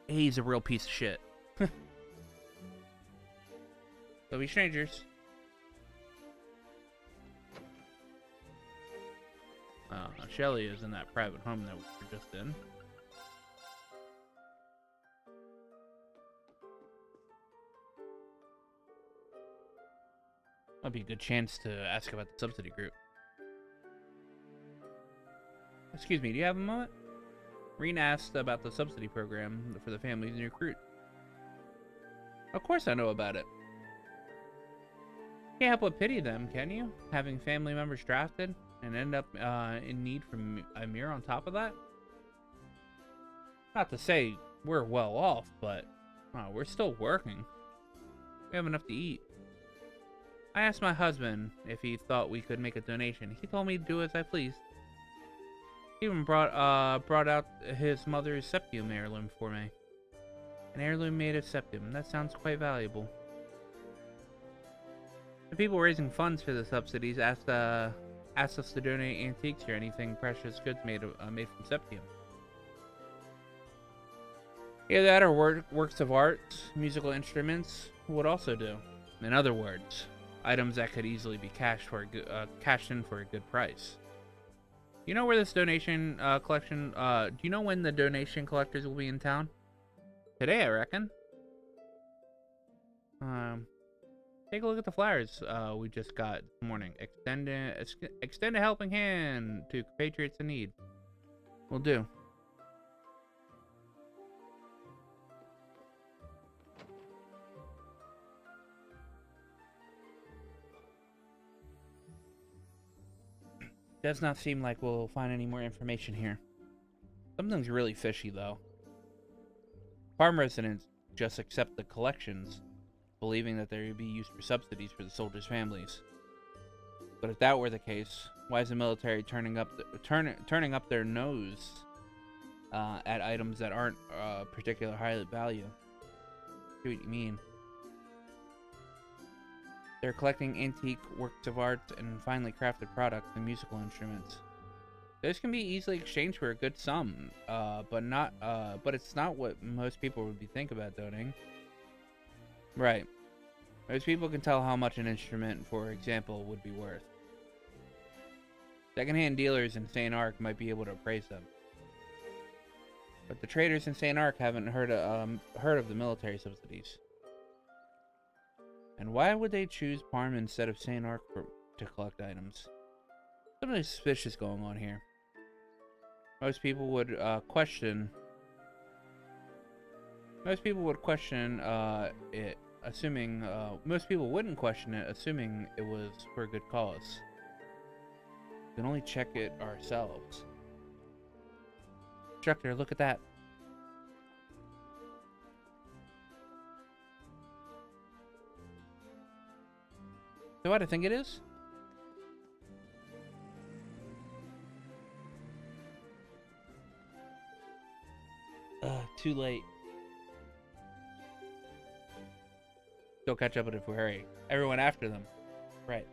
he's a real piece of shit. They'll be strangers. Shelly is in that private home that we were just in. Might be a good chance to ask about the subsidy group. Excuse me, do you have a moment? Reen asked about the subsidy program for the families in your recruit. Of course I know about it. Can't help but pity them, can you? Having family members drafted and end up in need from Amir on top of that? Not to say we're well off, but we're still working. We have enough to eat. I asked my husband if he thought we could make a donation. He told me to do as I pleased. He even brought out his mother's septium heirloom for me. An heirloom made of septium. That sounds quite valuable. The people raising funds for the subsidies asked us to donate antiques or anything precious goods made from septium. Either that or works of art, musical instruments would also do. In other words, items that could easily be cashed in for a good price. Do you know where this donation collection? Do you know when the donation collectors will be in town? Today, I reckon. Take a look at the flyers we just got this morning. Extend a helping hand to compatriots in need. Will do. Does not seem like we'll find any more information here. Something's really fishy, though. Farm residents just accept the collections, believing that they would be used for subsidies for the soldiers' families. But if that were the case, why is the military turning up their nose at items that aren't particular high value? See what you mean? They're collecting antique works of art and finely crafted products and musical instruments. Those can be easily exchanged for a good sum, but it's not what most people would be thinking about donating. Right. Most people can tell how much an instrument, for example, would be worth. Secondhand dealers in St. Arc might be able to appraise them. But the traders in St. Arc haven't heard of the military subsidies. And why would they choose Parm instead of St. Arc to collect items? Something suspicious going on here. Most people would question it, assuming most people wouldn't question it, assuming it was for a good cause. We can only check it ourselves. Instructor, look at that. So what I think it is? Too late. They'll catch up if we hurry. Everyone after them. Right.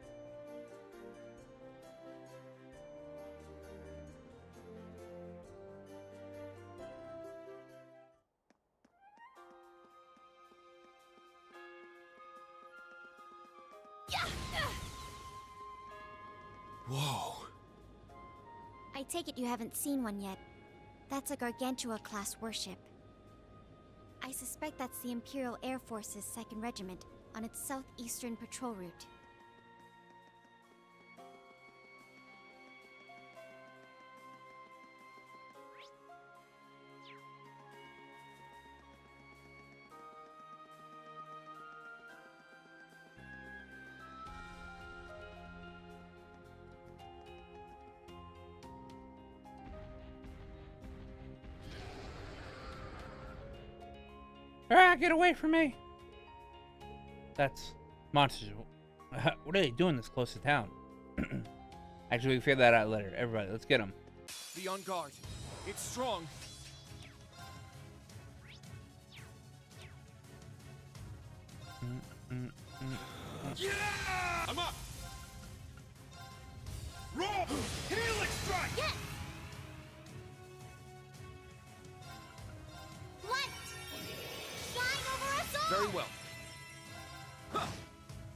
Whoa. I take it you haven't seen one yet. That's a Gargantua-class warship. I suspect that's the Imperial Air Force's 2nd Regiment on its southeastern patrol route. Ah, get away from me! That's monsters. What are they doing this close to town? Actually, we figure that out later. Everybody, let's get them. Be on guard. It's strong. Yeah! I'm up! Roll! Helix strike! Yes! What? Shine over us all! Very well. Huh.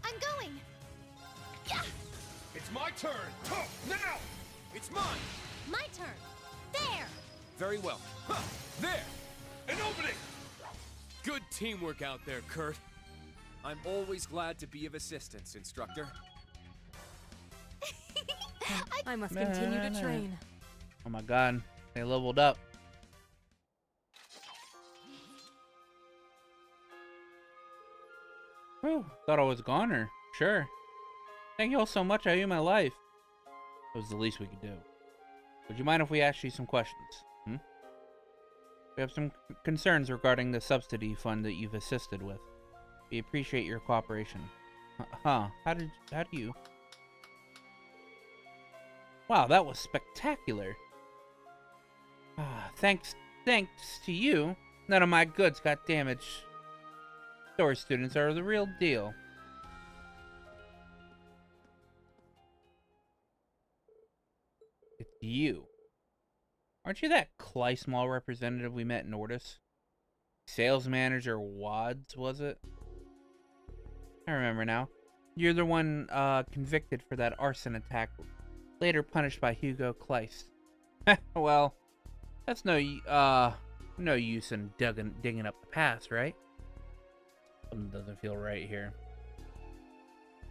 I'm going! Yeah! It's my turn! Huh, now! It's mine. My turn! There! Very well. Huh. There. An opening! Good teamwork out there, Kurt. I'm always glad to be of assistance, Instructor. I must continue to train. Oh my god, they leveled up. Whew, thought I was a goner. Sure. Thank you all so much, I owe you my life. It was the least we could do. Would you mind if we asked you some questions? We have some concerns regarding the subsidy fund that you've assisted with. We appreciate your cooperation. Huh, how do you... Wow, that was spectacular. Thanks to you, none of my goods got damaged. Store students are the real deal. It's you. Aren't you that Kleismall representative we met in Ordis? Sales manager Wads, was it? I remember now. You're the one convicted for that arson attack, later punished by Hugo Kleist. Well, that's no use in digging up the past, right? Something doesn't feel right here.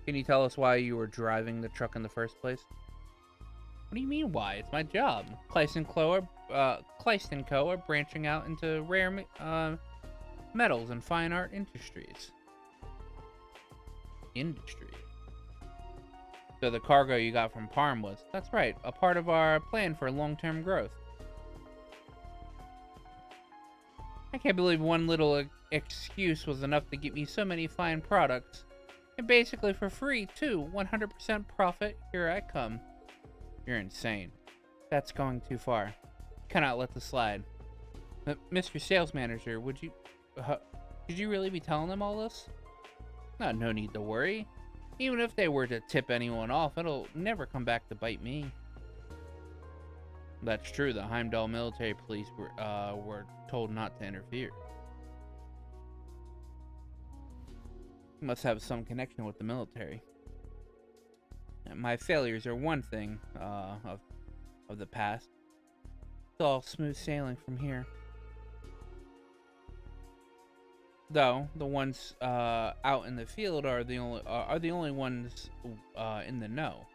Can you tell us why you were driving the truck in the first place? What do you mean why? It's my job. Kleist and Co. are branching out into rare metals and fine art industries. So the cargo you got from Parm was, that's right, a part of our plan for long-term growth. I can't believe one little excuse was enough to get me so many fine products. And basically for free, too. 100% profit, here I come. You're insane. That's going too far. Cannot let this slide. Mr. Sales Manager, did you really be telling them all this? No need to worry. Even if they were to tip anyone off, it'll never come back to bite me. That's true. The Heimdall military police were told not to interfere. Must have some connection with the military. My failures are one thing of the past. It's all smooth sailing from here. Though the ones out in the field are the only ones in the know.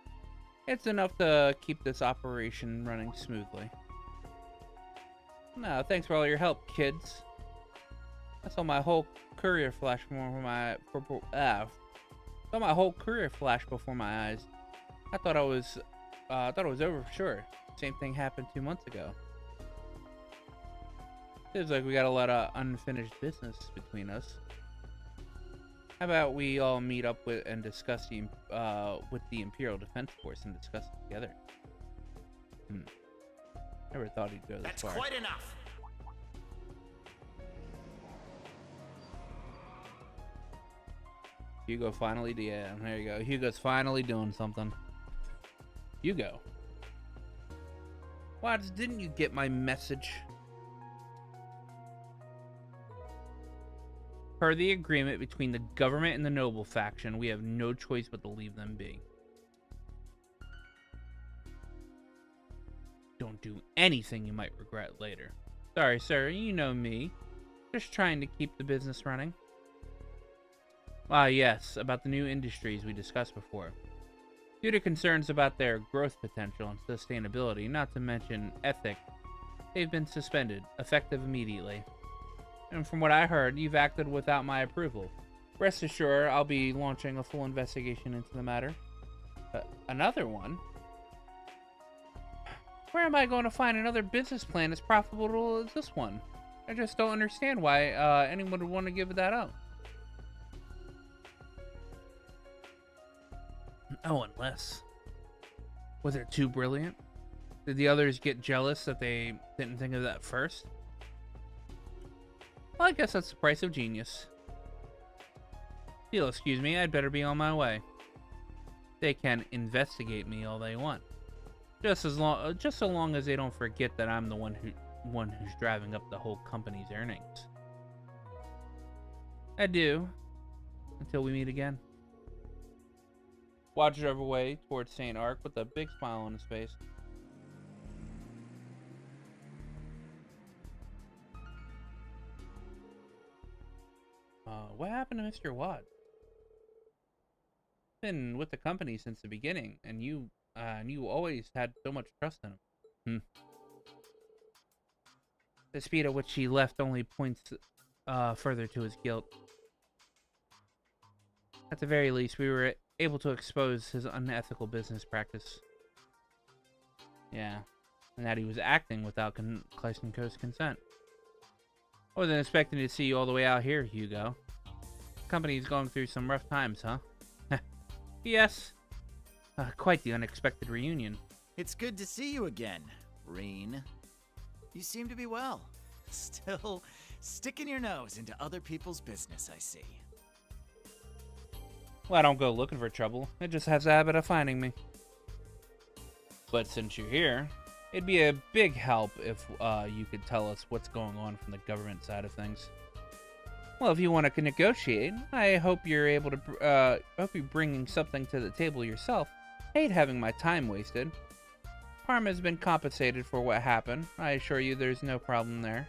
It's enough to keep this operation running smoothly. No, thanks for all your help, kids. I saw my whole career flash before my eyes. I thought I was I thought it was over for sure. Same thing happened 2 months ago. Seems like we got a lot of unfinished business between us. How about we all meet up with and discuss with the Imperial Defense Force and discuss it together? Never thought he'd go this far. That's quite enough. Hugo finally, yeah, there you go. Hugo's finally doing something. Hugo. Wads, didn't you get my message? Per the agreement between the government and the noble faction, we have no choice but to leave them be. Don't do anything you might regret later. Sorry, sir, you know me. Just trying to keep the business running. Ah, yes, about the new industries we discussed before. Due to concerns about their growth potential and sustainability, not to mention ethic, they've been suspended, effective immediately. And from what I heard, you've acted without my approval. Rest assured, I'll be launching a full investigation into the matter. Another one? Where am I going to find another business plan as profitable as this one? I just don't understand why anyone would want to give that up. Oh, unless... Was it too brilliant? Did the others get jealous that they didn't think of that first? Well, I guess that's the price of genius. If you'll excuse me, I'd better be on my way. They can investigate me all they want. Just so long as they don't forget that I'm the one who's driving up the whole company's earnings. Adieu. Until we meet again. Watch drove away towards St. Arc with a big smile on his face. What happened to Mr. Watt? Been with the company since the beginning, and you always had so much trust in him. The speed at which he left only points further to his guilt. At the very least, we were able to expose his unethical business practice. Yeah, and that he was acting without Klysenko's consent. I wasn't expecting to see you all the way out here, Hugo. The company's going through some rough times, huh? Yes. Quite the unexpected reunion. It's good to see you again, Reen. You seem to be well. Still sticking your nose into other people's business, I see. Well, I don't go looking for trouble. It just has a habit of finding me. But since you're here, it'd be a big help if you could tell us what's going on from the government side of things. Well, if you want to negotiate, I hope you're able to. Hope you're bringing something to the table yourself. I hate having my time wasted. Parma has been compensated for what happened. I assure you, there's no problem there.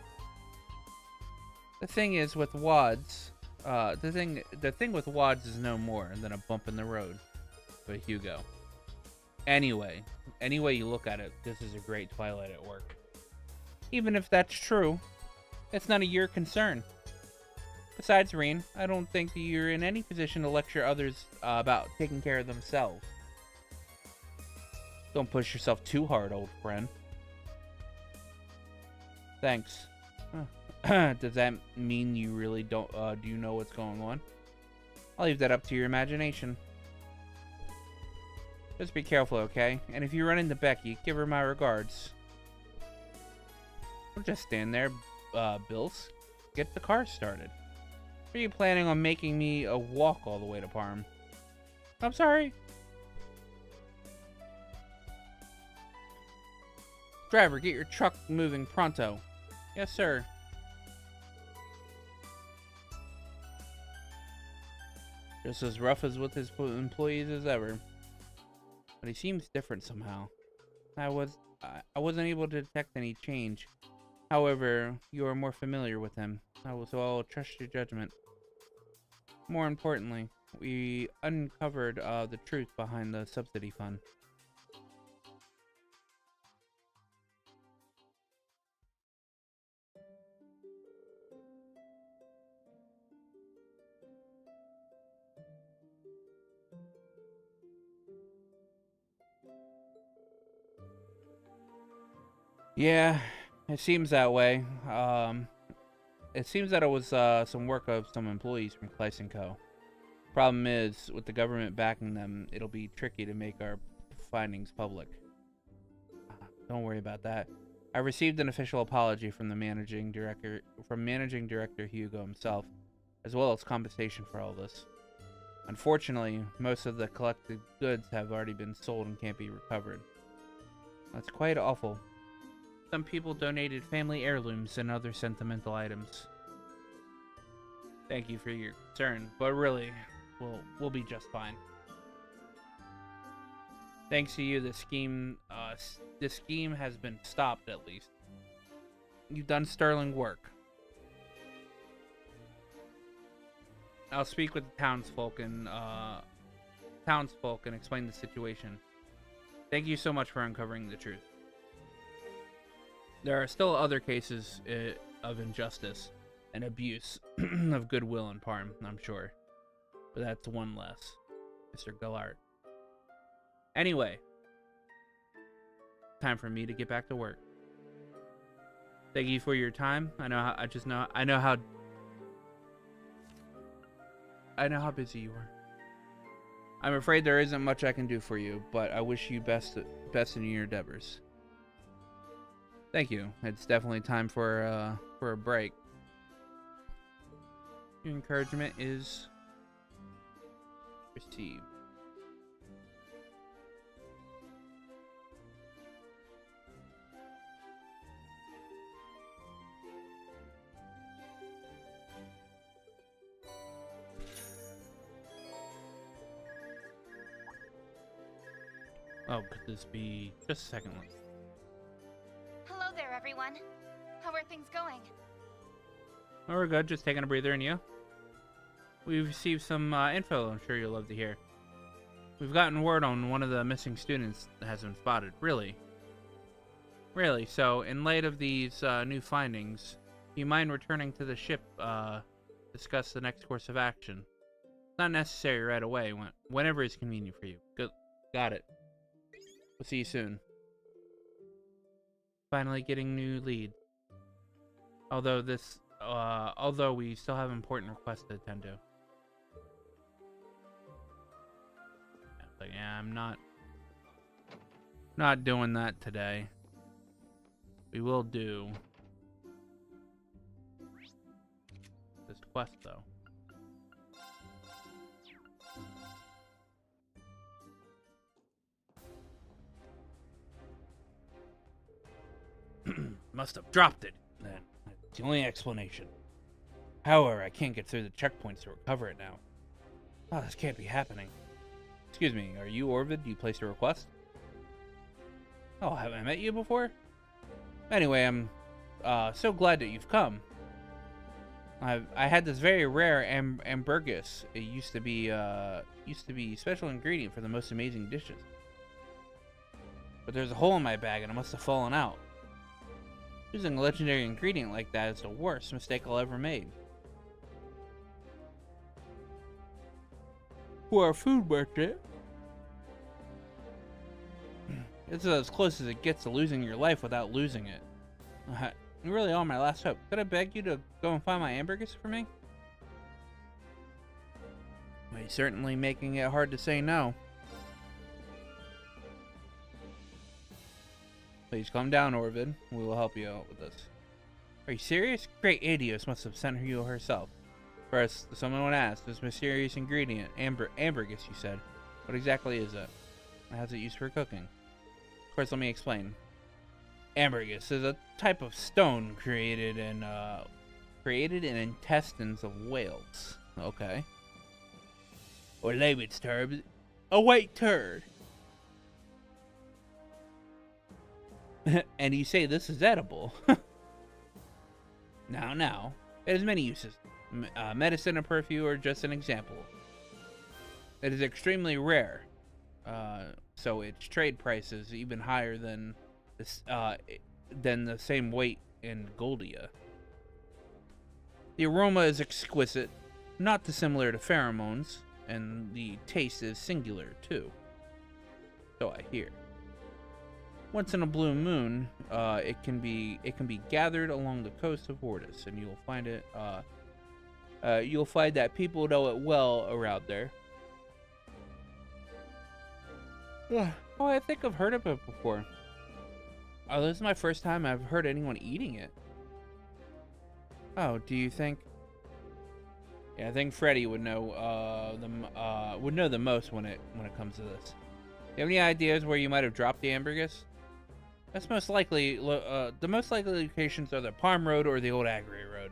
The thing is with Wads. The thing with Wads is no more than a bump in the road. But Hugo. Anyway, any way you look at it, this is a great Twilight at work. Even if that's true, it's none of your concern. Besides, Reen, I don't think that you're in any position to lecture others about taking care of themselves. Don't push yourself too hard, old friend. Thanks. Does that mean you really don't, do you know what's going on? I'll leave that up to your imagination. Just be careful, okay? And if you run into Becky, give her my regards. Don't just stand there, Bills. Get the car started. Are you planning on making me a walk all the way to Parm? I'm sorry. Driver, get your truck moving pronto. Yes, sir. Just as rough as with his employees as ever. But he seems different somehow. I wasn't able to detect any change. However, you are more familiar with him, so I'll trust your judgment. More importantly, we uncovered the truth behind the subsidy fund. Yeah, it seems that way. It seems that it was some work of some employees from Kleiss & Co. Problem is, with the government backing them, it'll be tricky to make our findings public. Don't worry about that. I received an official apology from the managing director Hugo himself, as well as compensation for all this. Unfortunately, most of the collected goods have already been sold and can't be recovered. That's quite awful. Some people donated family heirlooms and other sentimental items. Thank you for your concern, but really, we'll be just fine. Thanks to you, the scheme has been stopped at least. You've done sterling work. I'll speak with the townsfolk and explain the situation. Thank you so much for uncovering the truth. There are still other cases of injustice and abuse of goodwill in Parm, I'm sure. But that's one less, Mr. Gallart. Anyway, time for me to get back to work. Thank you for your time. I know how busy you are. I'm afraid there isn't much I can do for you, but I wish you best in your endeavors. Thank you. It's definitely time for a break. Your encouragement is received. Oh, could this be just a second one? Hello there, everyone. How are things going? Oh, we're good. Just taking a breather, and you? We've received some info I'm sure you'll love to hear. We've gotten word on one of the missing students that has been spotted. Really? Really? So, in light of these new findings, do you mind returning to the ship, discuss the next course of action? It's not necessary right away, whenever is convenient for you. Good. Got it. We'll see you soon. Finally getting new lead. Although we still have important requests to attend to. But yeah, I'm not doing that today. We will do this quest though. Must have dropped it, then. That's the only explanation. However, I can't get through the checkpoints to recover it now. Oh, this can't be happening. Excuse me, are you Orvid? You placed a request? Oh, have I met you before? Anyway, I'm so glad that you've come. I had this very rare ambergris. It used to be special ingredient for the most amazing dishes. But there's a hole in my bag and it must have fallen out. Using a legendary ingredient like that is the worst mistake I'll ever made. For a food merchant, it's as close as it gets to losing your life without losing it. You really are my last hope. Could I beg you to go and find my ambergris for me? Well, you're certainly making it hard to say no. Please calm down, Orvid. We will help you out with this. Are you serious? Great Adios must have sent you herself. First, someone asked, this mysterious ingredient, ambergris, you said. What exactly is it? How's it used for cooking? First, let me explain. Ambergris is a type of stone created in intestines of whales. Okay. Or layman's terms, a white turd. And you say this is edible. Now, it has many uses. Medicine and perfume are just an example. It is extremely rare, so its trade price is even higher than the same weight in Goldia. The aroma is exquisite, not dissimilar to pheromones, and the taste is singular too. So I hear. Once in a blue moon, it can be gathered along the coast of Vortis, and you'll find it. You'll find that people know it well around there. Oh, I think I've heard of it before. Oh, this is my first time I've heard anyone eating it. Oh, do you think? Yeah, I think Freddy would know the most when it comes to this. You have any ideas where you might have dropped the ambergris? That's most likely the most likely locations are the Parm Road or the Old Agri Road.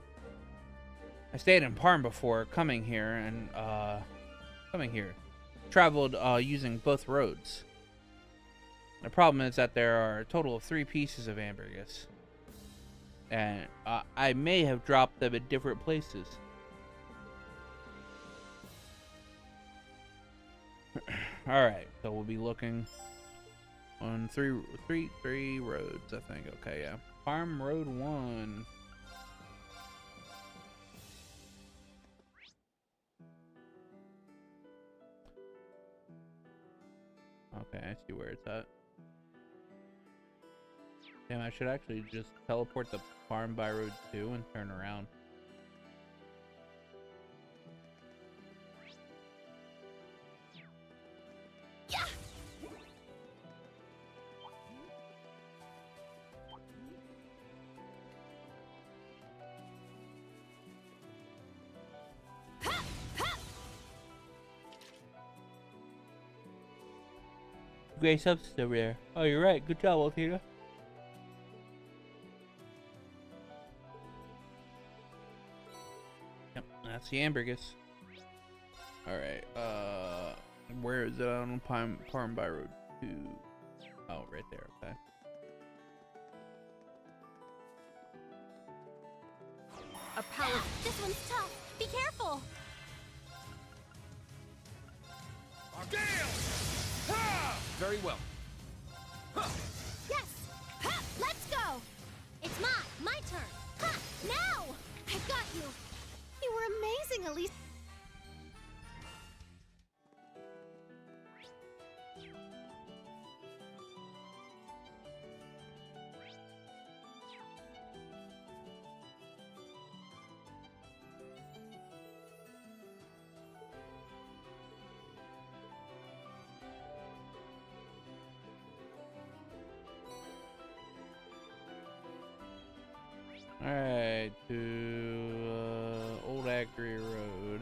I stayed in Parm before coming here, and traveled using both roads. The problem is that there are a total of 3 pieces of ambergris, and I may have dropped them in different places. All right, so we'll be looking on three roads, I think. Okay, yeah. Farm Road 1. Okay, I see where it's at. Damn, I should actually just teleport the farm by Road 2 and turn around. Great substance over there. Oh, you're right. Good job, Altina. Yep, that's the ambergris. Alright, where is it on Parm by Road 2? Oh, right there, okay. A power. This one's tough. Be careful. Very well. Yes. Ha! Let's go. It's my turn. Ha! Now. I got you. You were amazing, Elise. Alright, to Old Agri Road.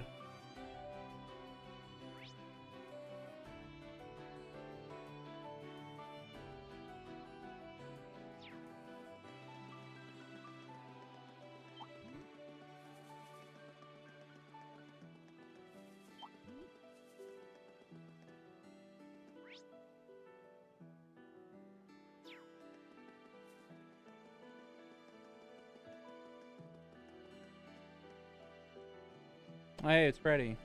Hey, it's Freddy.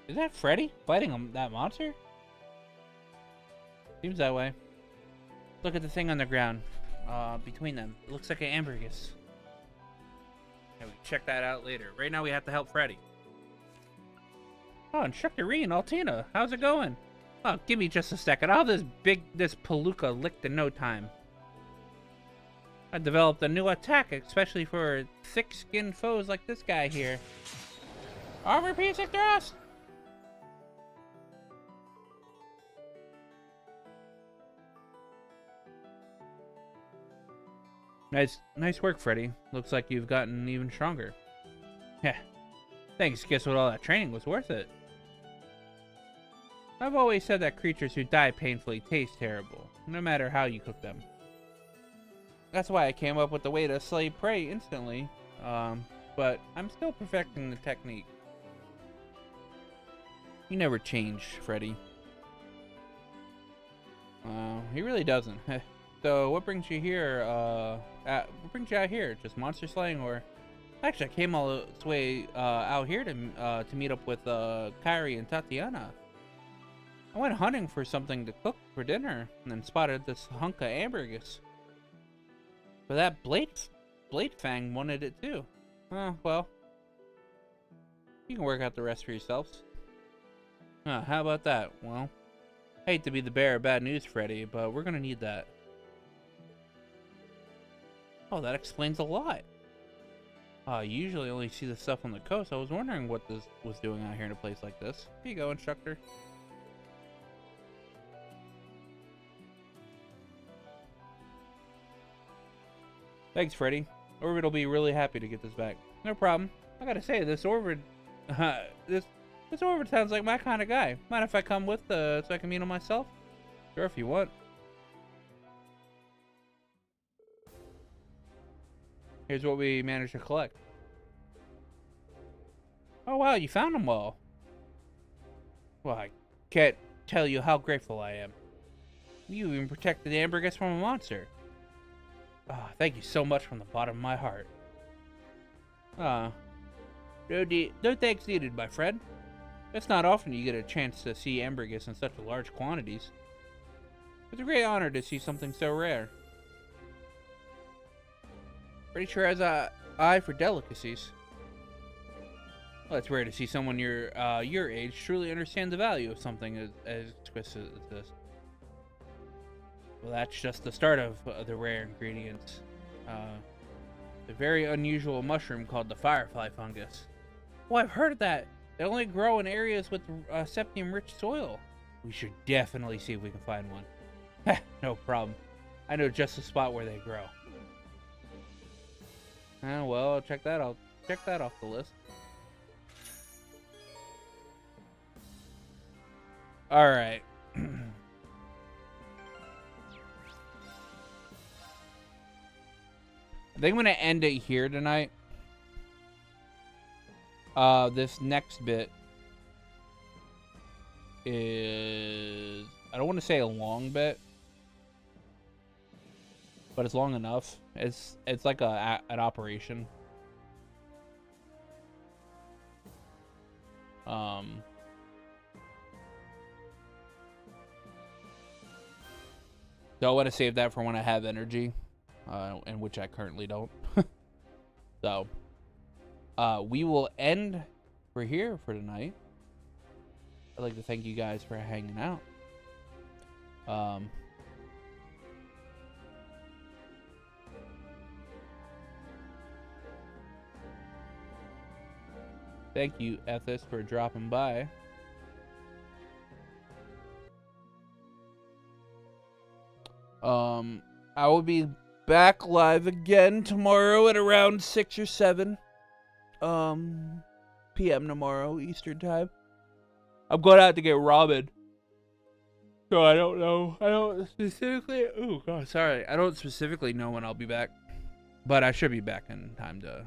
Is that Freddy fighting that monster? Seems that way. Look at the thing on the ground. Between them. It looks like an ambergris. Yeah, we can check that out later. Right now we have to help Freddy. Oh, Instructor Reen, Altina, how's it going? Oh, give me just a second. I'll have this palooka licked in no time. I developed a new attack, especially for thick-skinned foes like this guy here. Armor piercing thrust! Nice work, Freddy. Looks like you've gotten even stronger. Yeah. Thanks, guess what, all that training was worth it. I've always said that creatures who die painfully taste terrible, no matter how you cook them. That's why I came up with the way to slay prey instantly, but I'm still perfecting the technique. You never change, Freddy. He really doesn't. So, what brings you here, what brings you out here? Just monster slaying, or... Actually, I came all this way, out here to meet up with, Kairi and Tatiana. I went hunting for something to cook for dinner, and then spotted this hunk of ambergris. But that Blade Fang wanted it too. Well. You can work out the rest for yourselves. How about that? Well, Hate to be the bearer of bad news, Freddy, but we're gonna need that. Oh, that explains a lot. I usually only see the stuff on the coast. I was wondering what this was doing out here in a place like this. Here you go, instructor. Thanks, Freddy. Orbit will be really happy to get this back. No problem. I gotta say, this Orbit, this Orbit sounds like my kind of guy. Mind if I come with, so I can meet him myself? Sure, if you want. Here's what we managed to collect. Oh wow, you found them all. Well, I can't tell you how grateful I am. You even protected the Ambergris from a monster. Ah, thank you so much from the bottom of my heart. No thanks needed, my friend. It's not often you get a chance to see Ambergris in such large quantities. It's a great honor to see something so rare. Pretty sure has an eye for delicacies. Well, it's rare to see someone your age truly understand the value of something as exquisite as this. Well, that's just the start of the rare ingredients. The very unusual mushroom called the firefly fungus. Well, I've heard of that. They only grow in areas with septium-rich soil. We should definitely see if we can find one. No problem. I know just the spot where they grow. Well, I'll check that out. Check that off the list. All right. I think I'm gonna end it here tonight. This next bit is, I don't want to say a long bit, but it's long enough. It's like an operation. So I want to save that for when I have energy, in which I currently don't. So, we will end for here for tonight. I'd like to thank you guys for hanging out. Thank you, Ethis, for dropping by. I will be back live again tomorrow at around 6 or 7 p.m. tomorrow Eastern time. I'm going out to get ramen, so I don't know. I don't specifically. Oh god, sorry. I don't specifically know when I'll be back, but I should be back in time to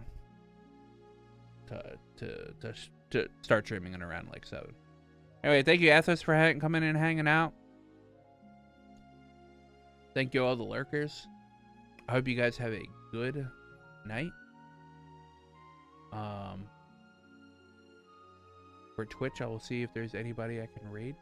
start streaming in around like 7. Anyway, thank you, Ethos, for coming in and hanging out. Thank you, all the lurkers. I hope you guys have a good night. For Twitch, I will see if there's anybody I can raid.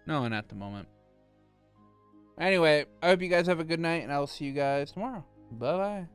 No, not at the moment. Anyway, I hope you guys have a good night, and I will see you guys tomorrow. Bye-bye.